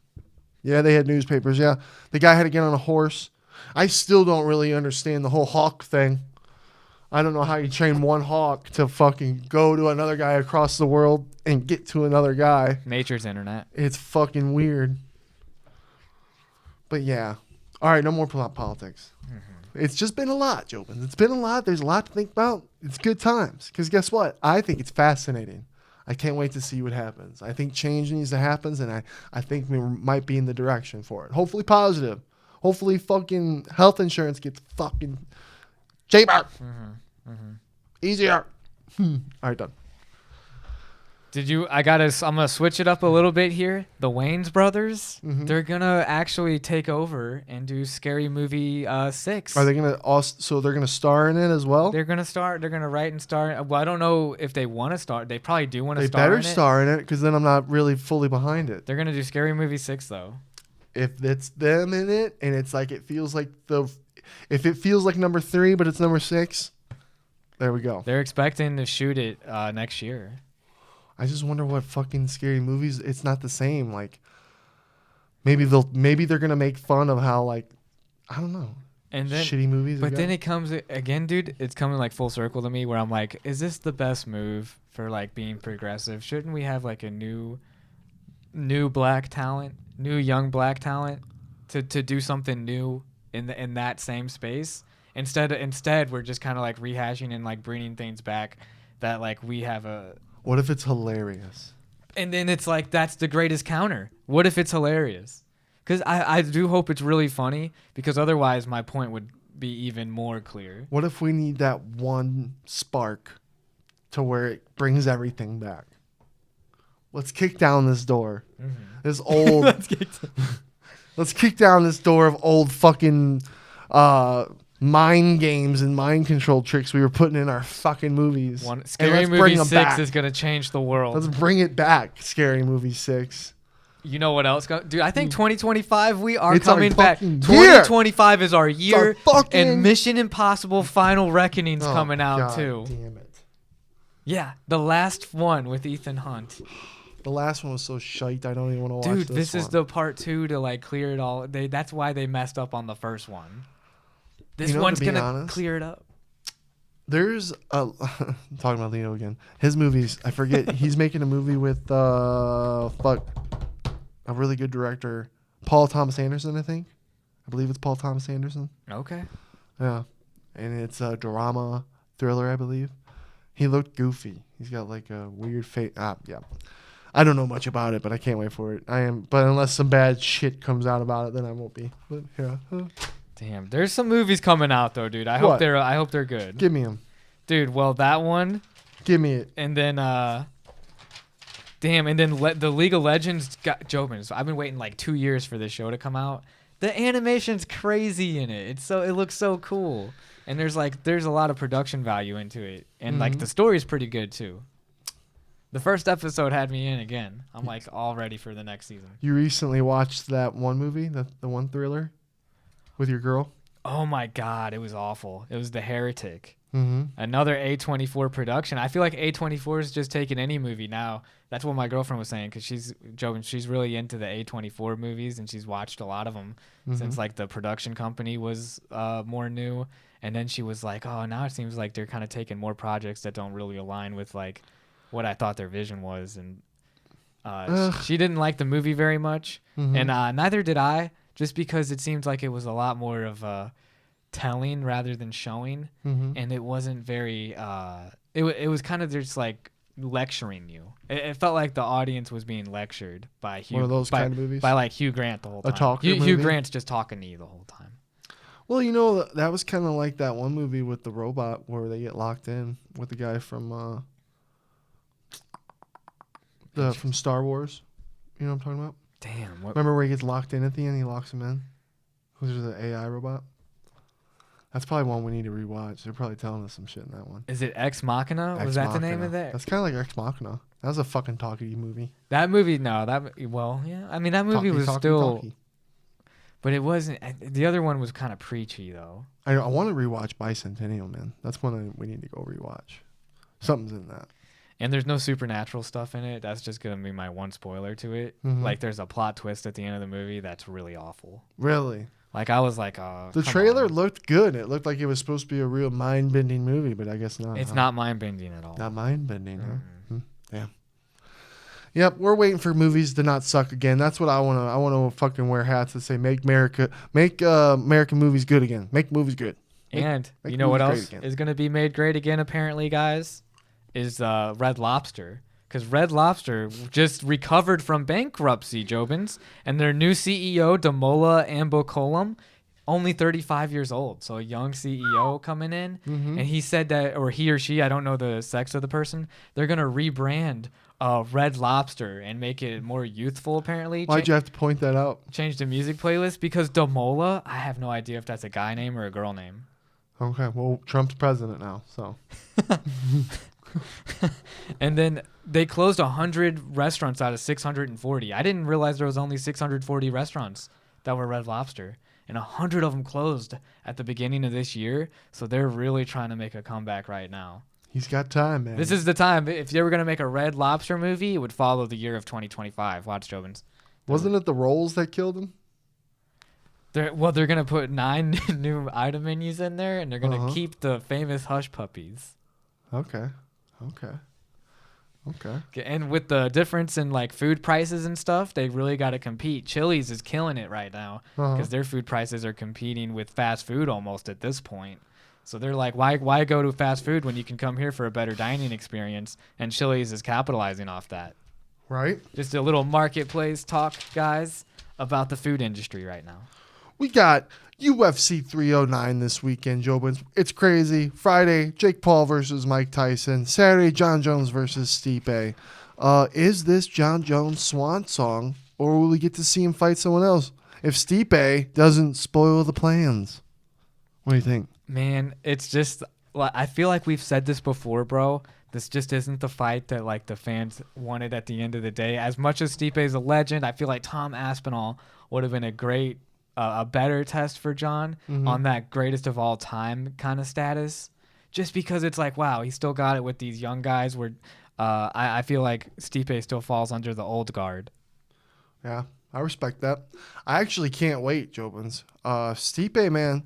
Yeah, they had newspapers. Yeah, the guy had to get on a horse. I still don't really understand the whole hawk thing. I don't know how you train one hawk to fucking go to another guy across the world and get to another guy. Nature's internet. It's fucking weird. But yeah. All right, no more politics. It's just been a lot, Jobin. It's been a lot. There's a lot to think about. It's good times. Because guess what? I think it's fascinating. I can't wait to see what happens. I think change needs to happen, and I think we might be in the direction for it. Hopefully positive. Hopefully fucking health insurance gets fucking cheaper. Easier. All right, done. I'm gonna switch it up a little bit here. The Wayans brothers, they're gonna actually take over and do Scary Movie 6. Are they gonna also? So they're gonna star in it as well. They're gonna write and star. Well, I don't know if they want to star. They probably do want to They star. better star in it, because then I'm not really fully behind it. They're gonna do Scary Movie 6 though. If it's them in it, and it's like it feels like if it feels like number 3, but it's number 6, there we go. They're expecting to shoot it next year. I just wonder what fucking Scary Movies. It's not the same. Like maybe they're gonna make fun of how, like, I don't know, and then shitty movies. But then it comes again, dude. It's coming like full circle to me, where I'm like, is this the best move for like being progressive? Shouldn't we have like a new black talent, new young black talent, to do something new in that same space? Instead, we're just kind of like rehashing and like bringing things back that like we have a. What if it's hilarious? And then it's like, that's the greatest counter. What if it's hilarious? Because I do hope it's really funny, because otherwise my point would be even more clear. What if we need that one spark to where it brings everything back? Let's kick down this door. This old... Let's kick down this door of old fucking mind games and mind control tricks we were putting in our fucking movies. Scary Movie 6 is going to change the world. Let's bring it back, Scary Movie 6. You know what else? Dude, I think 2025, we are It's coming back. year. 2025 is our year. Fucking... And Mission Impossible Final Reckoning's coming out, God too. Damn it. Yeah, the last one with Ethan Hunt. The last one was so shite, I don't even want to watch Dude, this is the part 2 to like clear it all. That's why they messed up on the first one. This one's going to clear it up. There's a... talking about Leo again. His movies, I forget. He's making a movie with... a really good director. Paul Thomas Anderson, I think. I believe it's Paul Thomas Anderson. Okay. Yeah. And it's a drama thriller, I believe. He looked goofy. He's got like a weird face. Yeah. I don't know much about it, but I can't wait for it. But unless some bad shit comes out about it, then I won't be. But yeah. Damn, there's some movies coming out though, dude. I hope they're good. Give me them. Dude, well, that one. Give me it. And then the League of Legends got JonJones. I've been waiting like 2 years for this show to come out. The animation's crazy in it. It looks so cool. And there's a lot of production value into it. And like the story's pretty good too. The first episode had me in again. I'm like all ready for the next season. You recently watched that one movie, the one thriller with your girl? Oh my God, it was awful. It was The Heretic. Mm-hmm. Another A24 production. I feel like A24 is just taking any movie now. That's what my girlfriend was saying, because she's really into the A24 movies, and she's watched a lot of them since like the production company was more new. And then she was like, oh, now it seems like they're kind of taking more projects that don't really align with like what I thought their vision was. And she didn't like the movie very much, and neither did I, just because it seemed like it was a lot more of telling rather than showing, and it wasn't very it was kind of just like lecturing you. It felt like the audience was being lectured by one of those kind of movies, by like Hugh Grant the whole time. A talker Hugh movie? Grant's just talking to you the whole time. Well, you know, that was kind of like that one movie with the robot where they get locked in with the guy from from Star Wars. You know what I'm talking about? Damn. Remember where he gets locked in at the end? He locks him in. Who's the AI robot? That's probably one we need to rewatch. They're probably telling us some shit in that one. Is it Ex Machina? Was that the name of that? That's kind of like Ex Machina. That was a fucking talky movie. That movie, no. Yeah. I mean, that movie was still... But it wasn't... The other one was kind of preachy, though. I want to rewatch Bicentennial, man. That's one we need to go rewatch. Something's in that. And there's no supernatural stuff in it. That's just going to be my one spoiler to it. Like, there's a plot twist at the end of the movie that's really awful. Really? Like, I was like, oh, the trailer looked good. It looked like it was supposed to be a real mind-bending movie, but I guess not. It's not mind-bending at all. Not mind-bending, huh? Yeah. Yep, we're waiting for movies to not suck again. That's what I want to. I want to fucking wear hats that say "Make American movies good again." Make movies good. Make you know what else is going to be made great again? Apparently, guys, is Red Lobster. Because Red Lobster just recovered from bankruptcy, Jobins, and their new CEO, Damola Ambocolam, only 35 years old. So a young CEO coming in, and he said that, or he or she, I don't know the sex of the person, they're going to rebrand Red Lobster and make it more youthful. Apparently, Why'd you have to point that out? change the music playlist because Damola. I have no idea if that's a guy name or a girl name. Okay, well, Trump's president now, so. And then they closed 100 restaurants out of 640. I didn't realize there was only 640 restaurants that were Red Lobster, and 100 of them closed at the beginning of this year. So they're really trying to make a comeback right now. He's got time, man. This is the time. If they were going to make a Red Lobster movie, it would follow the year of 2025. Watch, Jobins. Wasn't it the rolls that killed him? They're going to put 9 new item menus in there, and they're going to keep the famous Hush Puppies. Okay. And with the difference in like food prices and stuff, they really got to compete. Chili's is killing it right now because their food prices are competing with fast food almost at this point. So they're like, why go to fast food when you can come here for a better dining experience? And Chili's is capitalizing off that. Right. Just a little marketplace talk, guys, about the food industry right now. We got UFC 309 this weekend, Jobins. It's crazy. Friday, JakePaul versus Mike Tyson. Saturday, JonJones versus Stipe. Is this JonJones' swan song, or will we get to see him fight someone else if Stipe doesn't spoil the plans? What do you think? Man, it's just, I feel like we've said this before, bro. This just isn't the fight that like the fans wanted at the end of the day. As much as Stipe is a legend, I feel like Tom Aspinall would have been a better test for John on that greatest of all time kind of status. Just because it's like, wow, he still got it with these young guys where I feel like Stipe still falls under the old guard. Yeah, I respect that. I actually can't wait, Jobins. Stipe, man.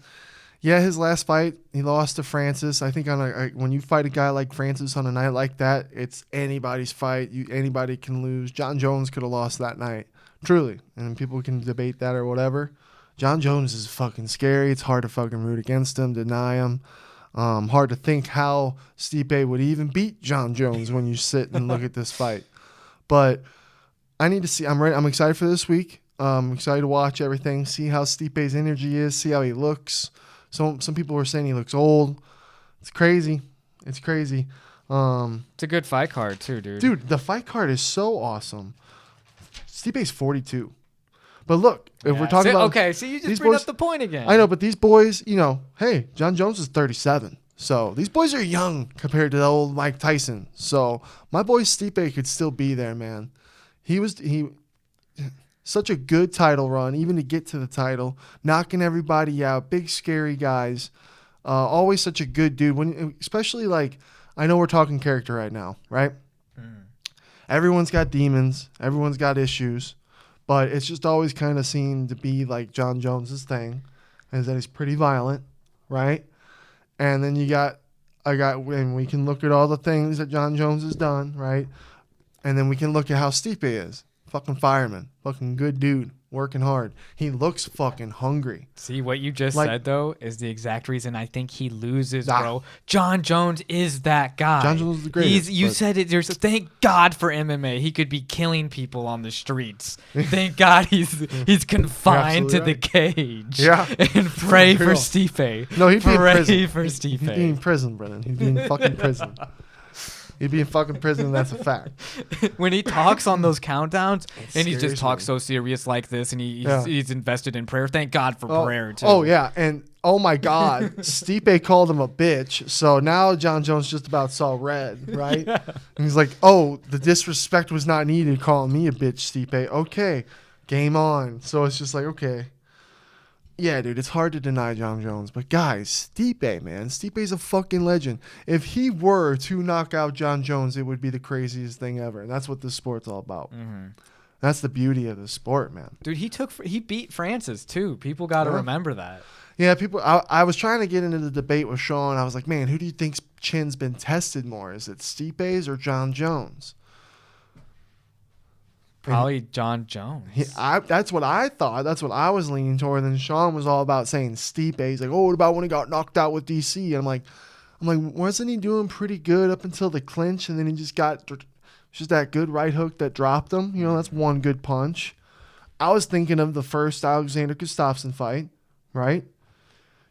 Yeah, his last fight, he lost to Francis. I think when you fight a guy like Francis on a night like that, it's anybody's fight. Anybody can lose. JonJones could have lost that night, truly. And people can debate that or whatever. JonJones is fucking scary. It's hard to fucking root against him, deny him. Hard to think how Stipe would even beat JonJones when you sit and look at this fight. But I need to see. I'm ready. I'm excited for this week. I'm excited to watch everything, see how Stipe's energy is, see how he looks. Some people were saying he looks old. It's crazy. It's crazy. It's a good fight card too, dude. Dude, the fight card is so awesome. Stipe's 42. But look, if we're talking about... Okay, so you just bring up the point again. I know, but these boys, hey, JonJones is 37. So these boys are young compared to the old Mike Tyson. So my boy Stipe could still be there, man. He such a good title run, even to get to the title, knocking everybody out, big scary guys. Always such a good dude. Especially like, I know we're talking character right now, right? Everyone's got demons. Everyone's got issues. But it's just always kind of seemed to be like JonJones' thing, is that he's pretty violent, right? And then and we can look at all the things that JonJones has done, right? And then we can look at how Stipe is. Fucking fireman. Fucking good dude. Working hard. He looks fucking hungry. See, what you just said, though, is the exact reason I think he loses, bro. JonJones is that guy. JonJones is the greatest. You said it. Thank God for MMA. He could be killing people on the streets. Thank God he's confined to the cage. Yeah. And pray for Stipe. No, he'd be in prison. Pray for Stipe. He'd be in prison, Brennan. He'd be in fucking prison. He'd be in fucking prison, that's a fact. When he talks on those countdowns, and he just talks so serious like this, and he's invested in prayer. Thank God for prayer, too. Oh, yeah. And, oh, my God, Stipe called him a bitch. So now JonJones just about saw red, right? Yeah. And he's like, oh, the disrespect was not needed calling me a bitch, Stipe. Okay, game on. So it's just like, okay. Yeah, dude, it's hard to deny JonJones. But, guys, Stipe, man. Stipe's a fucking legend. If he were to knock out JonJones, it would be the craziest thing ever. And that's what this sport's all about. Mm-hmm. That's the beauty of the sport, man. Dude, he beat Francis, too. People got to remember that. Yeah, people. I was trying to get into the debate with Sean. I was like, man, who do you think's chin's been tested more? Is it Stipe's or JonJones? Probably JonJones. That's what I thought. That's what I was leaning toward. And then Sean was all about saying Stipe. He's like, oh, what about when he got knocked out with DC? And I'm like, wasn't he doing pretty good up until the clinch? And then he just got that good right hook that dropped him. That's one good punch. I was thinking of the first Alexander Gustafsson fight, right?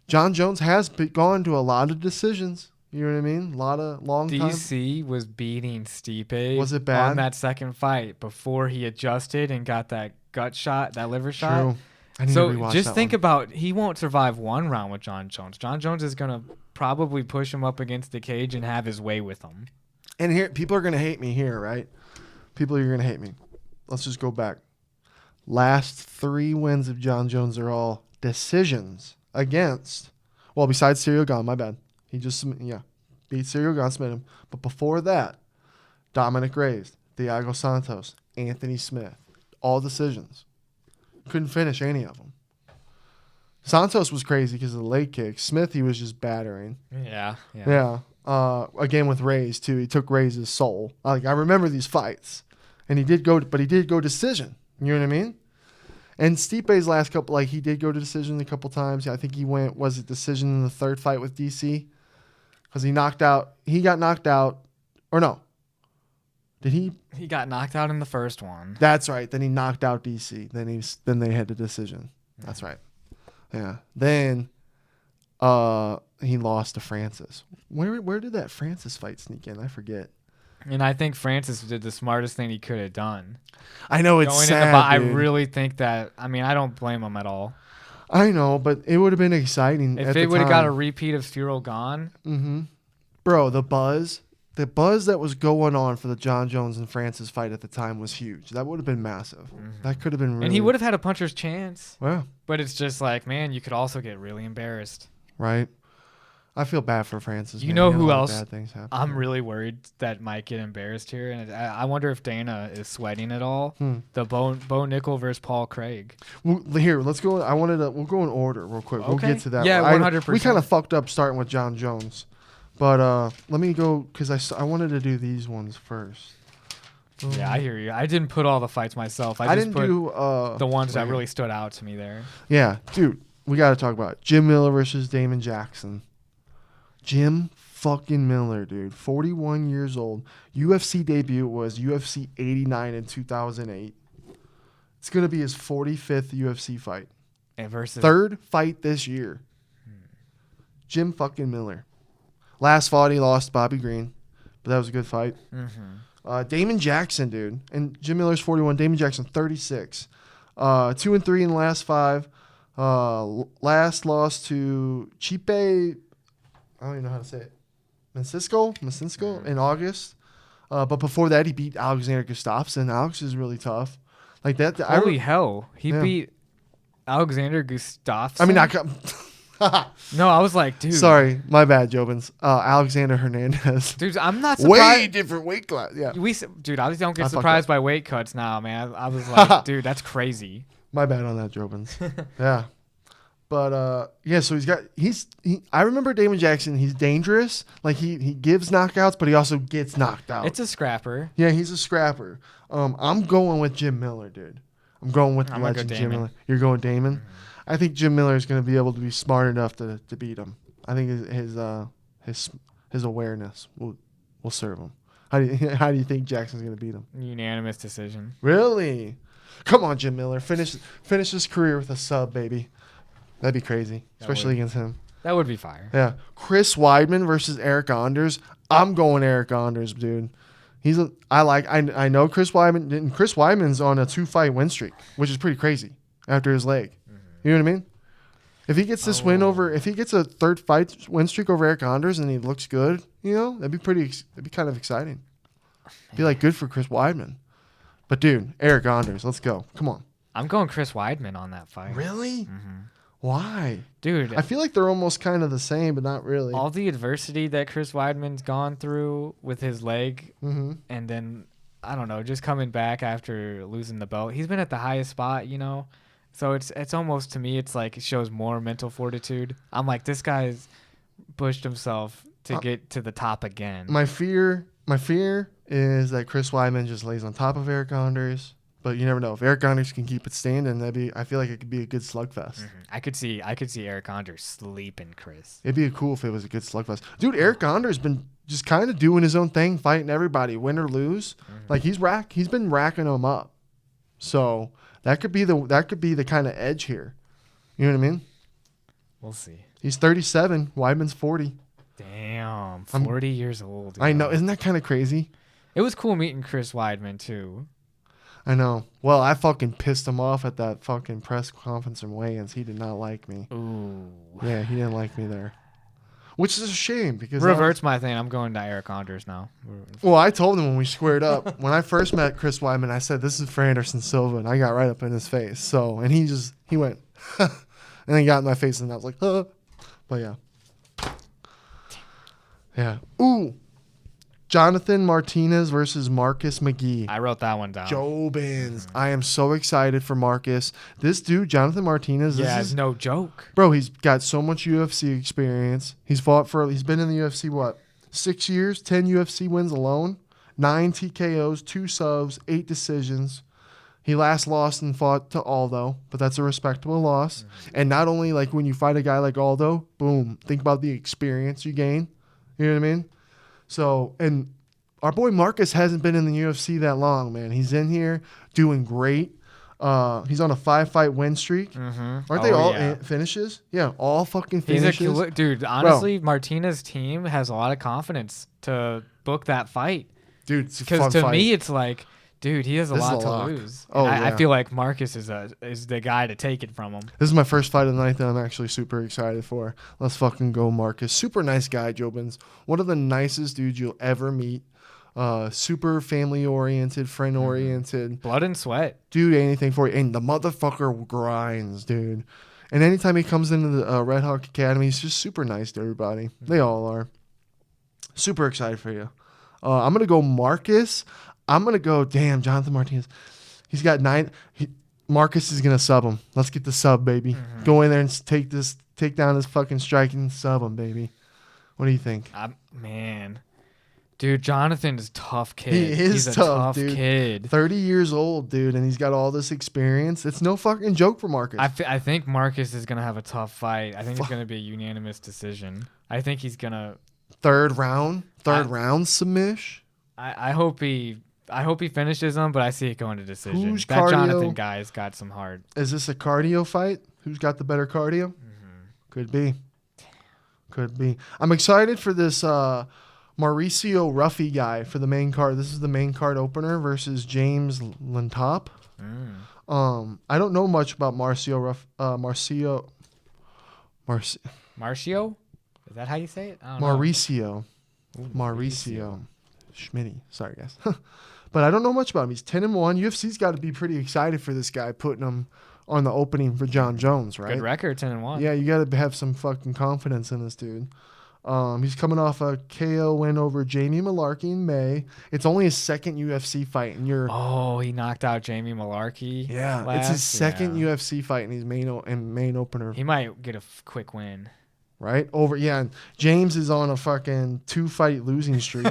JonJones has gone to a lot of decisions. You know what I mean? A lot of long time. DC was beating Stipe. Was it bad? On that second fight before he adjusted and got that gut shot, that liver shot. True. I need to So rewatch just that think one. about, he won't survive one round with Jon Jones. Jon Jones is going to probably push him up against the cage and have his way with him. And here, people are going to hate me here, right? People are going to hate me. Let's just go back. Last 3 wins of Jon Jones are all decisions against, well, besides Cyril Gane, my bad. He just, beat Cyril Gane, submitted him. But before that, Dominic Reyes, Thiago Santos, Anthony Smith, all decisions. Couldn't finish any of them. Santos was crazy because of the leg kick. Smith, he was just battering. Yeah. Again with Reyes too. He took Reyes' soul. I remember these fights, and he did go decision. You know what I mean? And Stipe's last couple, he did go to decision a couple times. I think he went, was it decision in the third fight with DC? Because he got knocked out, or no? Did he? He got knocked out in the first one. That's right. Then he knocked out DC. Then they had the decision. That's right. Yeah. Then he lost to Francis. Where did that Francis fight sneak in? I forget. And I think Francis did the smartest thing he could have done. I know it's Going sad, I dude. really think that. I mean, I don't blame him at all. I know, but it would have been exciting If it would have got a repeat of Cyril Gane, bro, the buzz that was going on for the Jon Jones and Francis fight at the time was huge. That would have been massive. That could have been really. and he would have had a puncher's chance. Well, But it's just like, man, you could also get really embarrassed. right. I feel bad for Francis. You man. know He had a who lot of else bad things happen. I'm really worried that might get embarrassed here, and I wonder if Dana is sweating at all. The Bo Nickel versus Paul Craig. Well, here, let's go. We'll go in order real quick. We'll Okay. get to that. Yeah, 100%. We kind of fucked up starting with Jon Jones, but let me go because I wanted to do these ones first. Yeah, I hear you. I didn't put all the fights myself. I just didn't put do the ones that right here. really stood out to me there. Yeah, dude, we got to talk about it. Jim Miller versus Damon Jackson. Jim fucking Miller, dude, 41 years old. UFC debut was UFC 89 in 2008. It's gonna be his 45th UFC fight. And versus Third fight this year. Jim fucking Miller. Last fight he lost Bobby Green, but that was a good fight. Damon Jackson, dude, and Jim Miller's 41. Damon Jackson 36. 2-3 in the last 5. Last loss to Stipe. I don't even know how to say it. Masinsko in August. But before that, he beat Alexander Gustafsson. Alex is really tough. Like that. Holy hell. He beat Alexander Gustafsson. I mean, No, I was like, dude. Sorry, my bad, Jobins. Alexander Hernandez. Dude, I'm not surprised. Way different weight class. Yeah. Dude, I don't get I fucked surprised by weight cuts now, man. I was like, dude, that's crazy. My bad on that, Jobins. Yeah. But yeah, so I remember Damon Jackson, he's dangerous. Like he gives knockouts, but he also gets knocked out. It's a scrapper. Yeah, he's a scrapper. I'm going with Jim Miller, dude. I'm going with the I'm gonna go legend Jim Damon. Miller. You're going Damon? I think Jim Miller is going to be able to be smart enough to beat him. I think his awareness will serve him. How do you think Jackson's going to beat him? Unanimous decision. Really? Come on, Jim Miller. Finish his career with a sub, baby. That'd be crazy, especially against him. That would be fire. Yeah. Chris Weidman versus Eric Anders. I'm going Eric Anders, dude. I know Chris Weidman. And Chris Weidman's on a 2-fight win streak, which is pretty crazy after his leg. You know what I mean? If he gets this win if he gets a third fight win streak over Eric Anders and he looks good, that'd be kind of exciting. Be like good for Chris Weidman. But dude, Eric Anders, let's go. Come on. I'm going Chris Weidman on that fight. Really? Why? Dude, I feel like they're almost kind of the same, but not really. all the adversity that Chris Weidman's gone through with his leg, and then, I don't know, just coming back after losing the belt. He's been at the highest spot, So it's almost, to me, it's like it shows more mental fortitude. I'm like, this guy's pushed himself to get to the top again. My fear is that Chris Weidman just lays on top of Eric Anders. But you never know. If Eric Anders can keep it standing, I feel like it could be a good slugfest. I could see Eric Anders sleeping Chris. It'd be cool if it was a good slugfest. Dude, Eric Anders been just kind of doing his own thing, fighting everybody, win or lose. Like he's been racking them up. So that could be the kind of edge here. You know what I mean? We'll see. He's 37. Weidman's 40. Damn, 40 years old. I know. Isn't that kind of crazy? It was cool meeting Chris Weidman, too. I know. Well, I fucking pissed him off at that fucking press conference and weigh-ins. He did not like me. Ooh. Yeah, he didn't like me there. Which is a shame because reverts my thing. I'm going to Eric Anders now. Well, I told him when we squared up. When I first met Chris Weidman, I said, "This is for Anderson Silva," and I got right up in his face. So, and he went, and then he got in my face, and I was like, "Huh." But yeah. Yeah. Ooh. Jonathan Martinez versus Marcus McGee. I wrote that one down. JonJones. I am so excited for Marcus. This dude, Jonathan Martinez. Yeah, it's no joke. Bro, he's got so much UFC experience. He's been in the UFC, what, 6 years? 10 UFC wins alone. 9 TKOs, 2 subs, 8 decisions. He last lost and fought to Aldo, but that's a respectable loss. And not only like when you fight a guy like Aldo, boom, think about the experience you gain. You know what I mean? So, and our boy Marcus hasn't been in the UFC that long, man. He's in here doing great. He's on a 5-fight win streak. Aren't they all finishes? Yeah, all fucking finishes. Dude, honestly, Martinez's team has a lot of confidence to book that fight. Dude, it's a because fun to fight. me, it's like, dude, he has a lot to lose. Oh, I feel like Marcus is the guy to take it from him. This is my first fight of the night that I'm actually super excited for. Let's fucking go, Marcus. Super nice guy, Jobins. One of the nicest dudes you'll ever meet. Super family-oriented, friend-oriented. Blood and sweat. Dude, anything for you. And the motherfucker grinds, dude. And anytime he comes into the Red Hawk Academy, he's just super nice to everybody. They all are. Super excited for you. I'm going to go Marcus. I'm going to go, damn, Jonathan Martinez. He's got 9. Marcus is going to sub him. Let's get the sub, baby. Go in there and take down this fucking strike and sub him, baby. What do you think? Man. Dude, Jonathan is a tough kid. He's a tough dude. Kid. 30 years old, dude, and he's got all this experience. It's no fucking joke for Marcus. I think Marcus is going to have a tough fight. I think it's going to be a unanimous decision. I think he's going to... Third round submission. I hope he finishes him, but I see it going to decision. Who's that cardio? Jonathan guy's got some heart. Is this a cardio fight? Who's got the better cardio? Could be. I'm excited for this Mauricio Ruffy guy for the main card. This is the main card opener versus James Lantop. I don't know much about Marcio. Marcio? Is that how you say it? I don't know. Mauricio. Schmitty. Sorry, guys. But I don't know much about him. He's 10-1. UFC's got to be pretty excited for this guy, putting him on the opening for JonJones, right? Good record, 10-1. Yeah, you got to have some fucking confidence in this dude. He's coming off a KO win over Jamie Malarkey in May. It's only his second UFC fight, and he knocked out Jamie Malarkey. Yeah, it's his second UFC fight, and he's main opener. He might get a quick win. Right? And James is on a fucking 2-fight losing streak.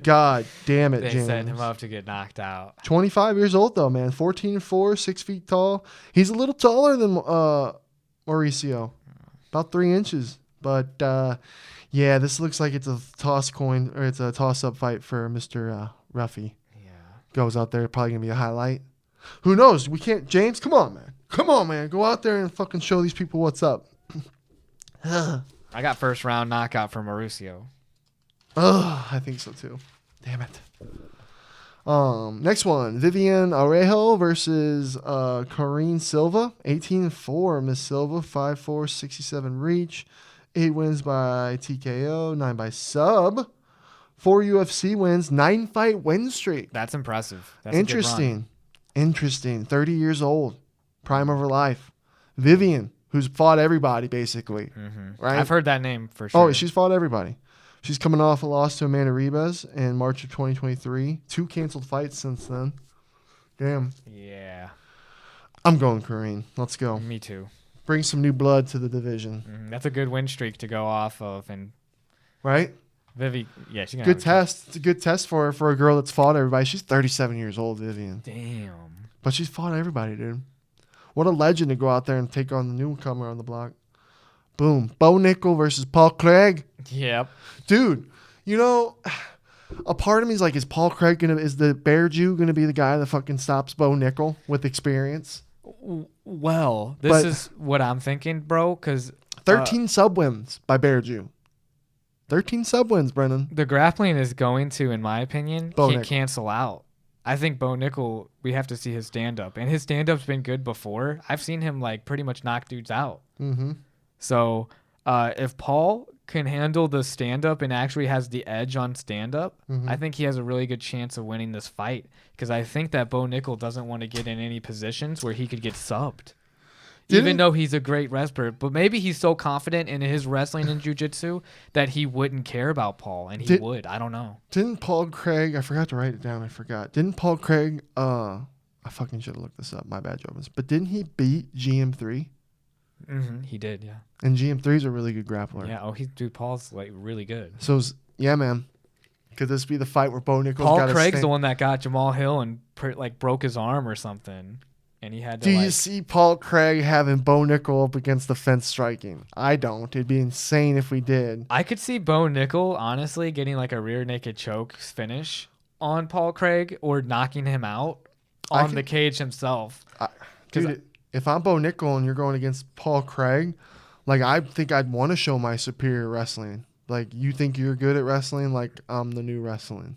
God damn it, They James. set him up to get knocked out. 25 years old, though, man. 14'4", 6 feet tall. He's a little taller than Mauricio. About 3 inches. But, this looks like it's a toss-up fight for Mr. Ruffy. Yeah. Goes out there, probably going to be a highlight. Who knows? We can't... James, come on, man. Go out there and fucking show these people what's up. I got first round knockout for Mauricio. I think so too. Damn it. Next one, Vivian Arejo versus Corrine Silva. 18-4, Miss Silva. 5'4", 67 reach. 8 wins by TKO, 9 by sub. 4 UFC wins, 9-fight win streak. That's impressive. That's Interesting. 30 years old, prime of her life. Vivian, who's fought everybody, basically. Right? I've heard that name for sure. Oh, she's fought everybody. She's coming off a loss to Amanda Ribas in March of 2023. 2 canceled fights since then. Damn. Yeah. I'm going Corrine. Let's go. Me too. Bring some new blood to the division. That's a good win streak to go off of. And right? Vivi, yeah, she's good test. It's a good test for her, for a girl that's fought everybody. She's 37 years old, Vivian. Damn. But she's fought everybody, dude. What a legend to go out there and take on the newcomer on the block. Boom. Bo Nickel versus Paul Craig. Yep. Dude, a part of me is like, is Paul Craig is the Bear Jew going to be the guy that fucking stops Bo Nickel with experience? Well, this is what I'm thinking, bro, because... 13 sub wins by Bear Jew. 13 sub wins, Brennan. The grappling is going to, in my opinion, Bo can't Nickel. cancel out. I think Bo Nickel, we have to see his stand-up. And his stand-up's been good before. I've seen him, like, pretty much knock dudes out. Mm-hmm. So if Paul can handle the stand-up and actually has the edge on stand-up, I think he has a really good chance of winning this fight. Because I think that Bo Nickel doesn't want to get in any positions where he could get subbed. Even though he's a great wrestler. But maybe he's so confident in his wrestling and jiu-jitsu that he wouldn't care about Paul. And he would. I don't know. Didn't Paul Craig, I forgot to write it down. Didn't Paul Craig, I fucking should have looked this up. My bad, Jovens. But didn't he beat GM3? Mm-hmm. He did, yeah. And GM3's a really good grappler. Yeah, dude, Paul's like really good. So, yeah, man. Could this be the fight where Bo Nickel's Paul Craig's the one that got Jamal Hill and broke his arm or something. And he had to Do you see Paul Craig having Bo Nickel up against the fence striking? I don't. It'd be insane if we did. I could see Bo Nickel, honestly, getting like a rear naked choke finish on Paul Craig or knocking him out on the cage himself. Dude, if I'm Bo Nickel and you're going against Paul Craig, like, I think I'd want to show my superior wrestling. Like, you think you're good at wrestling? Like, I'm the new wrestling.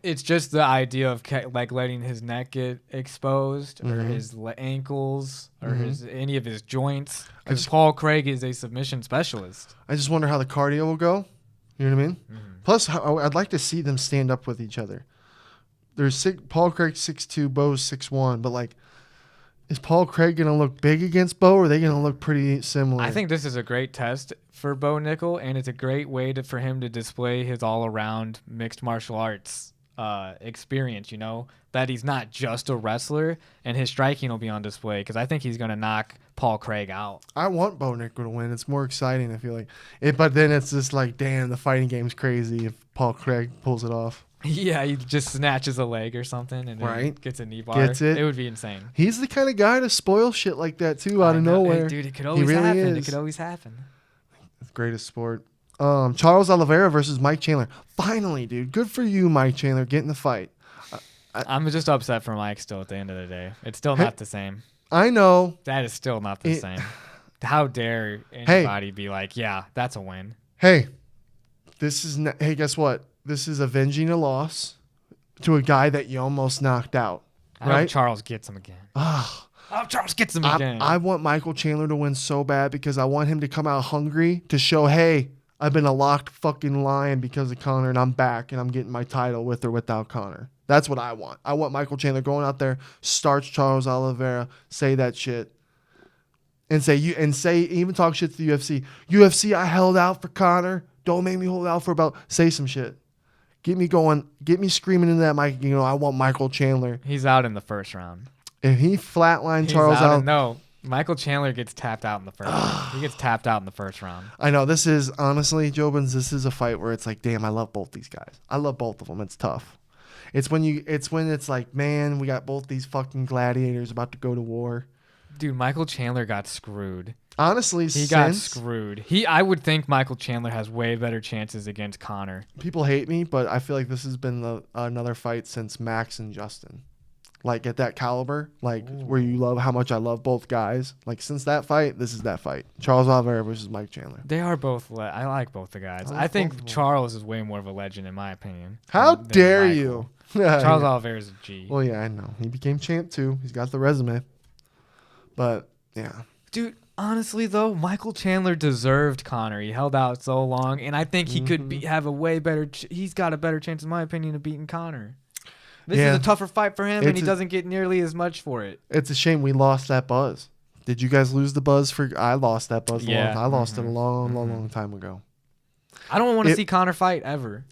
It's just the idea of like letting his neck get exposed or his ankles or any of his joints. Because Paul Craig is a submission specialist. I just wonder how the cardio will go. You know what I mean? Plus, I'd like to see them stand up with each other. There's Paul Craig 6'2", Bo's 6'1", but like, is Paul Craig going to look big against Bo, or are they going to look pretty similar? I think this is a great test for Bo Nickel, and it's a great way for him to display his all-around mixed martial arts experience, that he's not just a wrestler, and his striking will be on display, because I think he's going to knock Paul Craig out. I want Bo Nickel to win. It's more exciting, I feel like. But then it's just like, damn, the fighting game's crazy if Paul Craig pulls it off. Yeah, he just snatches a leg or something and then gets a knee bar. Gets it. It would be insane. He's the kind of guy to spoil shit like that, too, out of nowhere. Hey, dude, it could always happen. It could always happen. It's the greatest sport. Charles Oliveira versus Mike Chandler. Finally, dude. Good for you, Mike Chandler. Get in the fight. I'm just upset for Mike still at the end of the day. It's still not the same. I know. That is still not the same. How dare anybody be like, yeah, that's a win. Hey, hey, guess what? This is avenging a loss to a guy that you almost knocked out. I hope Charles gets him again. I hope Charles gets him again. I want Michael Chandler to win so bad because I want him to come out hungry to show, hey, I've been a locked fucking lion because of Conor, and I'm back, and I'm getting my title with or without Conor. That's what I want. I want Michael Chandler going out there, starts Charles Oliveira, say that shit, and even talk shit to the UFC. UFC, I held out for Conor. Don't make me hold out for say some shit. Get me going. Get me screaming into that mic. I want Michael Chandler. He's out in the first round. If he flatlined Charles out. No, Michael Chandler gets tapped out in the first round. He gets tapped out in the first round. I know. This is, honestly, Jobins, this is a fight where it's like, damn, I love both these guys. I love both of them. It's tough. It's when it's like, man, we got both these fucking gladiators about to go to war. Dude, Michael Chandler got screwed. Honestly, he got screwed. I would think Michael Chandler has way better chances against Conor. People hate me, but I feel like this has been another fight since Max and Justin. Like, at that caliber, like, where you love how much I love both guys. Like, since that fight, this is that fight. Charles Oliveira versus Mike Chandler. They are both. I like both the guys. I think Charles is way more of a legend, in my opinion. How dare you? Charles Oliveira is a G. Well, yeah, I know. He became champ, too. He's got the resume. But, yeah. Dude, honestly, though, Michael Chandler deserved Conor. He held out so long, and I think he could have a way better... he's got a better chance, in my opinion, of beating Conor. This is a tougher fight for him, and he doesn't get nearly as much for it. It's a shame we lost that buzz. Did you guys lose the buzz? I lost that buzz. I lost it a long time ago. I don't want to see Conor fight ever.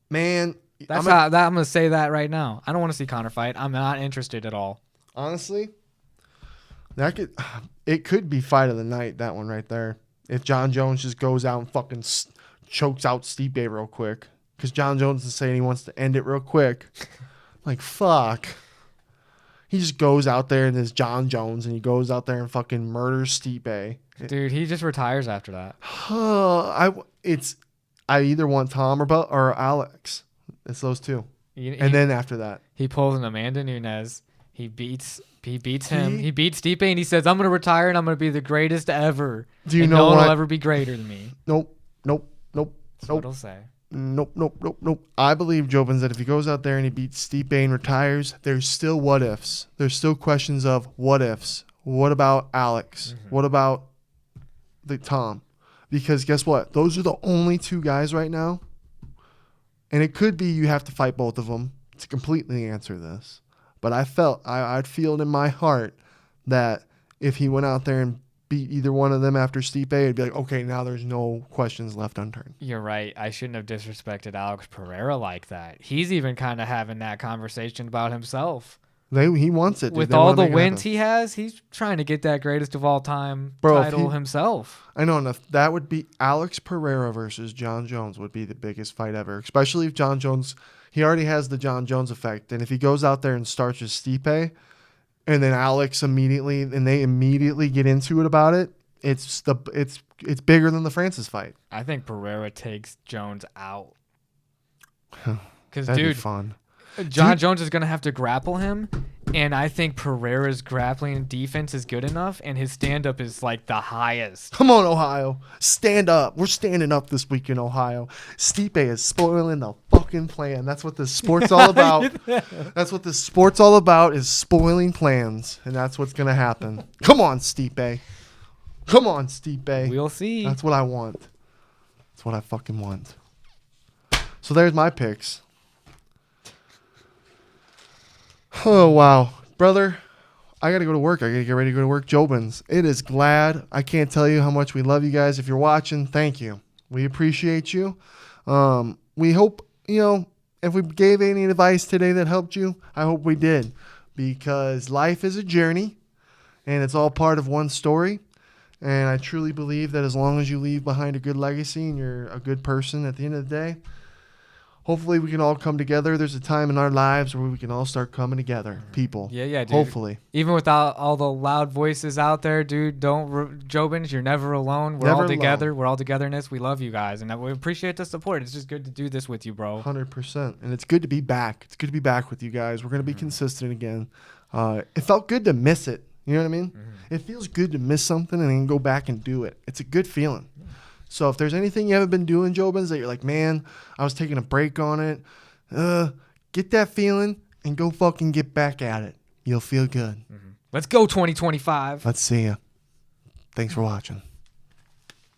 Man, I'm going to say that right now. I don't want to see Conor fight. I'm not interested at all. Honestly, it could be fight of the night, that one right there. If JonJones just goes out and fucking chokes out Stipe real quick. Because JonJones is saying he wants to end it real quick. Like, fuck. He just goes out there and is JonJones, and he goes out there and fucking murders Stipe. Dude, he just retires after that. I either want Tom or Alex. It's those two. And then after that, he pulls an Amanda Nunes. He beats him. He beats Stipe, and he says, "I'm gonna retire, and I'm gonna be the greatest ever. Do you and know no one what? will ever be greater than me." Nope. That's what he'll say. Nope. I believe, Jobins, that if he goes out there and he beats Stipe and retires, there's still what ifs. There's still questions of what ifs. What about Alex? What about the Tom? Because guess what? Those are the only two guys right now. And it could be you have to fight both of them to completely answer this. But I'd feel it in my heart that if he went out there and beat either one of them after Stipe, it'd be like, okay, now there's no questions left unturned. You're right. I shouldn't have disrespected Alex Pereira like that. He's even kind of having that conversation about himself. He wants it. With all the wins he has, he's trying to get that greatest of all time title himself. I know enough. That would be Alex Pereira versus JonJones would be the biggest fight ever, especially if JonJones, he already has the JonJones effect. And if he goes out there and starts with Stipe, and then Alex they immediately get into it about it, it's bigger than the Francis fight. I think Pereira takes Jones out. Because, That'd be fun. JonJones is going to have to grapple him, and I think Pereira's grappling defense is good enough, and his stand-up is like the highest. Come on, Ohio. Stand up. We're standing up this week in Ohio. Stipe is spoiling the fucking plan. That's what this sport's all about. That's what this sport's all about, is spoiling plans, and that's what's going to happen. Come on, Stipe. Come on, Stipe. We'll see. That's what I want. That's what I fucking want. So there's my picks. Oh, wow. Brother, I got to go to work. I got to get ready to go to work. Jobins, it is glad. I can't tell you how much we love you guys. If you're watching, thank you. We appreciate you. We hope, if we gave any advice today that helped you, I hope we did. Because life is a journey, and it's all part of one story. And I truly believe that as long as you leave behind a good legacy and you're a good person at the end of the day, hopefully we can all come together. There's a time in our lives where we can all start coming together, people. Yeah, dude. Hopefully. Even without all the loud voices out there, dude, Jobins, you're never alone. We're Never all together. alone. We're all togetherness. We love you guys, and we appreciate the support. It's just good to do this with you, bro. 100%. And it's good to be back. It's good to be back with you guys. We're going to be consistent again. It felt good to miss it. You know what I mean? It feels good to miss something and then go back and do it. It's a good feeling. So if there's anything you haven't been doing, Jobins, that you're like, man, I was taking a break on it, get that feeling and go fucking get back at it. You'll feel good. Let's go 2025. Let's see ya. Thanks for watching.